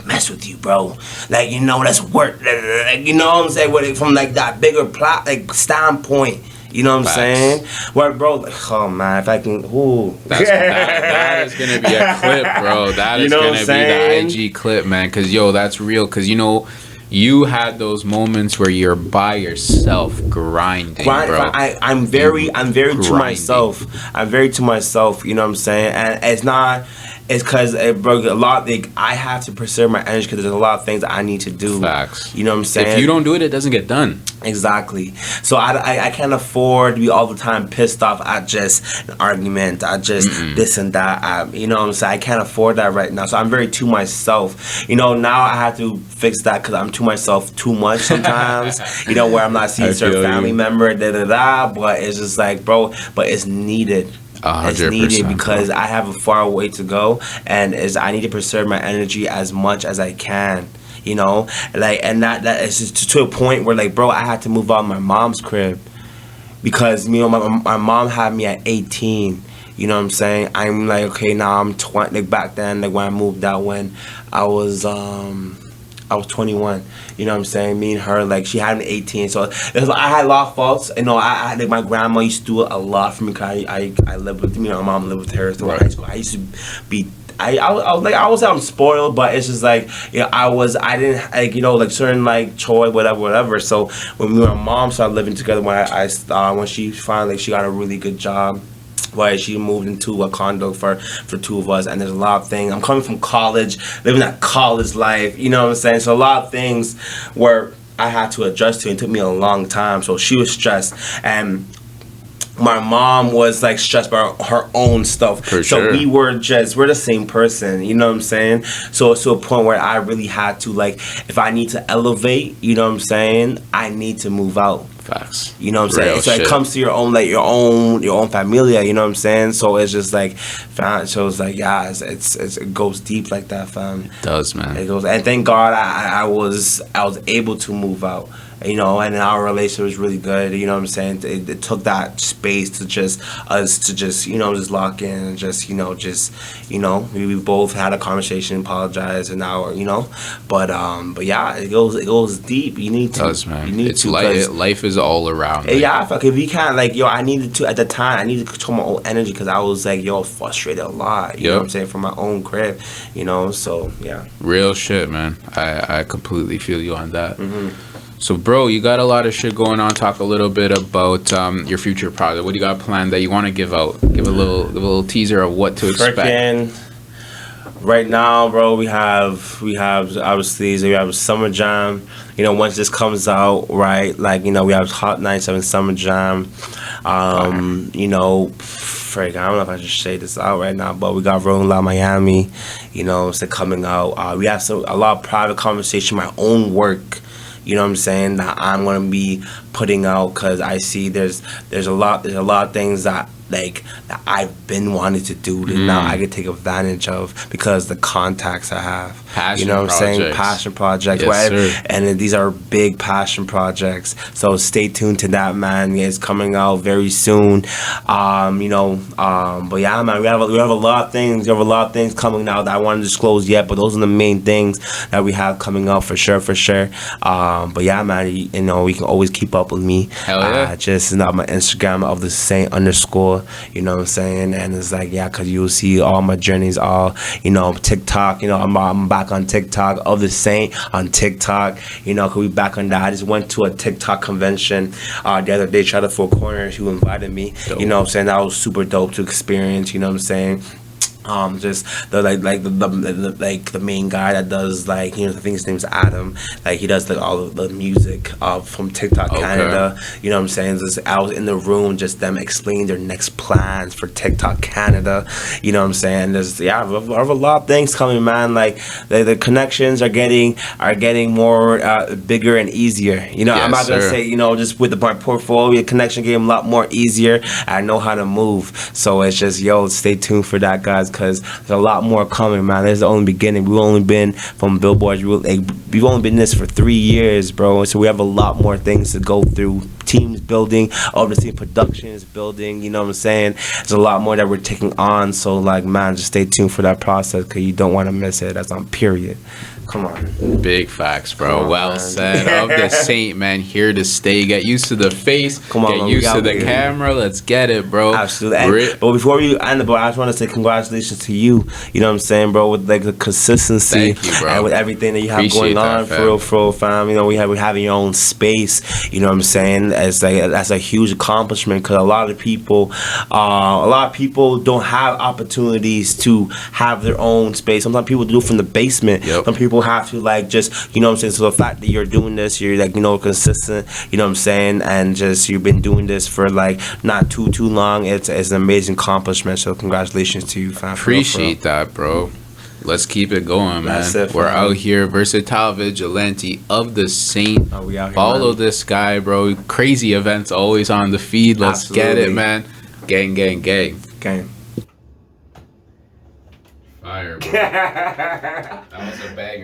Speaker 2: mess with you, bro. Like, you know, that's work. You know what I'm saying? From like that bigger plot, like standpoint. You know what I'm saying? Where, bro, like, oh man, if I can,
Speaker 1: that is gonna be a clip, bro. That is gonna be the IG clip, man. Cause yo, that's real. Cause you know, you had those moments where you're by yourself grinding, bro.
Speaker 2: I'm very to myself. I'm very to myself. You know what I'm saying? And it's because, bro, I have to preserve my energy because there's a lot of things that I need to do.
Speaker 1: Facts.
Speaker 2: You know what I'm saying?
Speaker 1: If you don't do it, it doesn't get done.
Speaker 2: Exactly. So I can't afford to be all the time pissed off at just an argument, at just this and that. You know what I'm saying? I can't afford that right now. So I'm very to myself. You know, now I have to fix that because I'm to myself too much sometimes. You know, where I'm not seeing certain family member, but it's just like, bro, but it's needed. 100%, it's needed because I have a far way to go, and I need to preserve my energy as much as I can. You know, and that is just to a point where, like, bro, I had to move out of my mom's crib because, you know, my mom had me at 18. You know what I'm saying? I'm like, okay, now I'm 20. Like back then, like when I moved out, when I was 21. You know what I'm saying? Me and her, like, she had me 18. So I had a lot of faults. You know, I like my grandma used to do it a lot for me because I lived with me. My mom lived with her throughout high school. I used to be. I was like, I was spoiled, but it's just like, you know, I didn't, like, you know, like certain like chore, whatever. So when me and my mom started living together, when she finally she got a really good job. Why she moved into a condo for two of us, and there's a lot of things. I'm coming from college, living that college life, you know what I'm saying? So a lot of things where I had to adjust to, and it took me a long time. So she was stressed, and my mom was like stressed by her own stuff.
Speaker 1: For
Speaker 2: so
Speaker 1: sure.
Speaker 2: we're the same person, you know what I'm saying? So it's to a point where I really had to, like, if I need to elevate, you know what I'm saying, I need to move out.
Speaker 1: Facts.
Speaker 2: You know what I'm saying?
Speaker 1: Real
Speaker 2: So
Speaker 1: shit.
Speaker 2: it comes to your own familia, you know what I'm saying? So it's just like, fam, so it's like, yeah, it goes deep like that, fam.
Speaker 1: It does, man.
Speaker 2: It goes, and thank God I was able to move out. You know, and our relationship was really good. You know what I'm saying? It took that space to just you know, just lock in and we both had a conversation, apologize, and now, you know, but yeah, it goes deep. You need to.
Speaker 1: It does, man.
Speaker 2: You need
Speaker 1: It's
Speaker 2: to,
Speaker 1: life is all around. Like,
Speaker 2: yeah, fuck, if you can't, like, yo, I needed to, at the time, I needed to control my own energy because I was like, yo, frustrated a lot. You know what I'm saying? From my own crib, you know, so yeah.
Speaker 1: Real shit, man. I completely feel you on that.
Speaker 2: Mm-hmm.
Speaker 1: So, bro, you got a lot of shit going on. Talk a little bit about your future project. What do you got planned that you want to give out? Give a little teaser of what to expect.
Speaker 2: Right now, bro, we have obviously, we have Summer Jam. You know, once this comes out, right? Like, you know, we have Hot 97 Summer Jam. You know, frick, I don't know if I should say this out right now, but we got Rolling Loud Miami. You know, it's coming out. We have a lot of private conversation, my own work. You know what I'm saying, that I'm gonna be putting out, because I see there's a lot of things that I've been wanting to do that now I can take advantage of because the contacts I have.
Speaker 1: Passion,
Speaker 2: you know what I'm saying?
Speaker 1: projects.
Speaker 2: Passion projects.
Speaker 1: Yes,
Speaker 2: Right?
Speaker 1: sir.
Speaker 2: And these are big passion projects. So stay tuned to that, man. It's coming out very soon. You know, but yeah, man, we have a lot of things. We have a lot of things coming out that I want to disclose yet, but those are the main things that we have coming out for sure. But yeah, man, you know, we can always keep up with me.
Speaker 1: Hell yeah.
Speaker 2: Just not my Instagram of the Saint _ you know what I'm saying? And it's like, yeah, because you'll see all my journeys, all, you know, TikTok, you know, I'm back on TikTok, of the Saint on TikTok, you know, because we back on that. I just went to a TikTok convention the other day, Shoutout for Korners, who invited me.
Speaker 1: Dope.
Speaker 2: You know what I'm saying? That was super dope to experience, you know what I'm saying? Just the the main guy that does, like, you know, I think his name's Adam, like, he does like all of the music from TikTok Canada, you know what I'm saying? Just, I was in the room, just them explaining their next plans for TikTok Canada, you know what I'm saying? There's I have a lot of things coming, man. Like the connections are getting more bigger and easier, you know.
Speaker 1: Yes,
Speaker 2: I'm not gonna
Speaker 1: sir.
Speaker 2: say, you know, just with my portfolio, connection game a lot more easier. I know how to move, so it's just, yo, stay tuned for that, guys, because there's a lot more coming, man. There's the only beginning. We've only been from Billboard. We've only been in this for 3 years, bro. So we have a lot more things to go through. Teams building, obviously productions building. You know what I'm saying? There's a lot more that we're taking on. So, like, man, just stay tuned for that process, because you don't want to miss it. That's on period. Come on.
Speaker 1: Big facts, bro.
Speaker 2: Come on,
Speaker 1: Well
Speaker 2: man.
Speaker 1: said. Of the Saint, man, here to stay. Get used to the face.
Speaker 2: Come on,
Speaker 1: get
Speaker 2: man,
Speaker 1: used to
Speaker 2: we
Speaker 1: the
Speaker 2: out here.
Speaker 1: camera. Let's get it, bro.
Speaker 2: Absolutely. But before we end the board, I just want to say congratulations to you. You know what I'm saying, bro? With like the consistency,
Speaker 1: Thank you, bro.
Speaker 2: and with everything that you have
Speaker 1: Appreciate
Speaker 2: going on,
Speaker 1: that,
Speaker 2: for real, fam. You know, we having your own space. You know what I'm saying? That's a huge accomplishment, because a lot of people don't have opportunities to have their own space. Sometimes people do it from the basement.
Speaker 1: Yep.
Speaker 2: Some people have to, like, just, you know what I'm saying? So the fact that you're doing this, you're, like, you know, consistent, you know what I'm saying? And just, you've been doing this for, like, not too long. It's an amazing accomplishment. So congratulations to you, fam. For real,
Speaker 1: Appreciate that, bro. Let's keep it going, man.
Speaker 2: That's it,
Speaker 1: We're
Speaker 2: fam.
Speaker 1: out here, versatile vigilante of the Saint.
Speaker 2: Oh, we out here,
Speaker 1: Follow
Speaker 2: man.
Speaker 1: this guy, bro. Crazy events always on the feed. Let's get it,
Speaker 2: Absolutely.
Speaker 1: man. Gang, gang, gang.
Speaker 2: Okay.
Speaker 1: Fire, bro. That was a banger.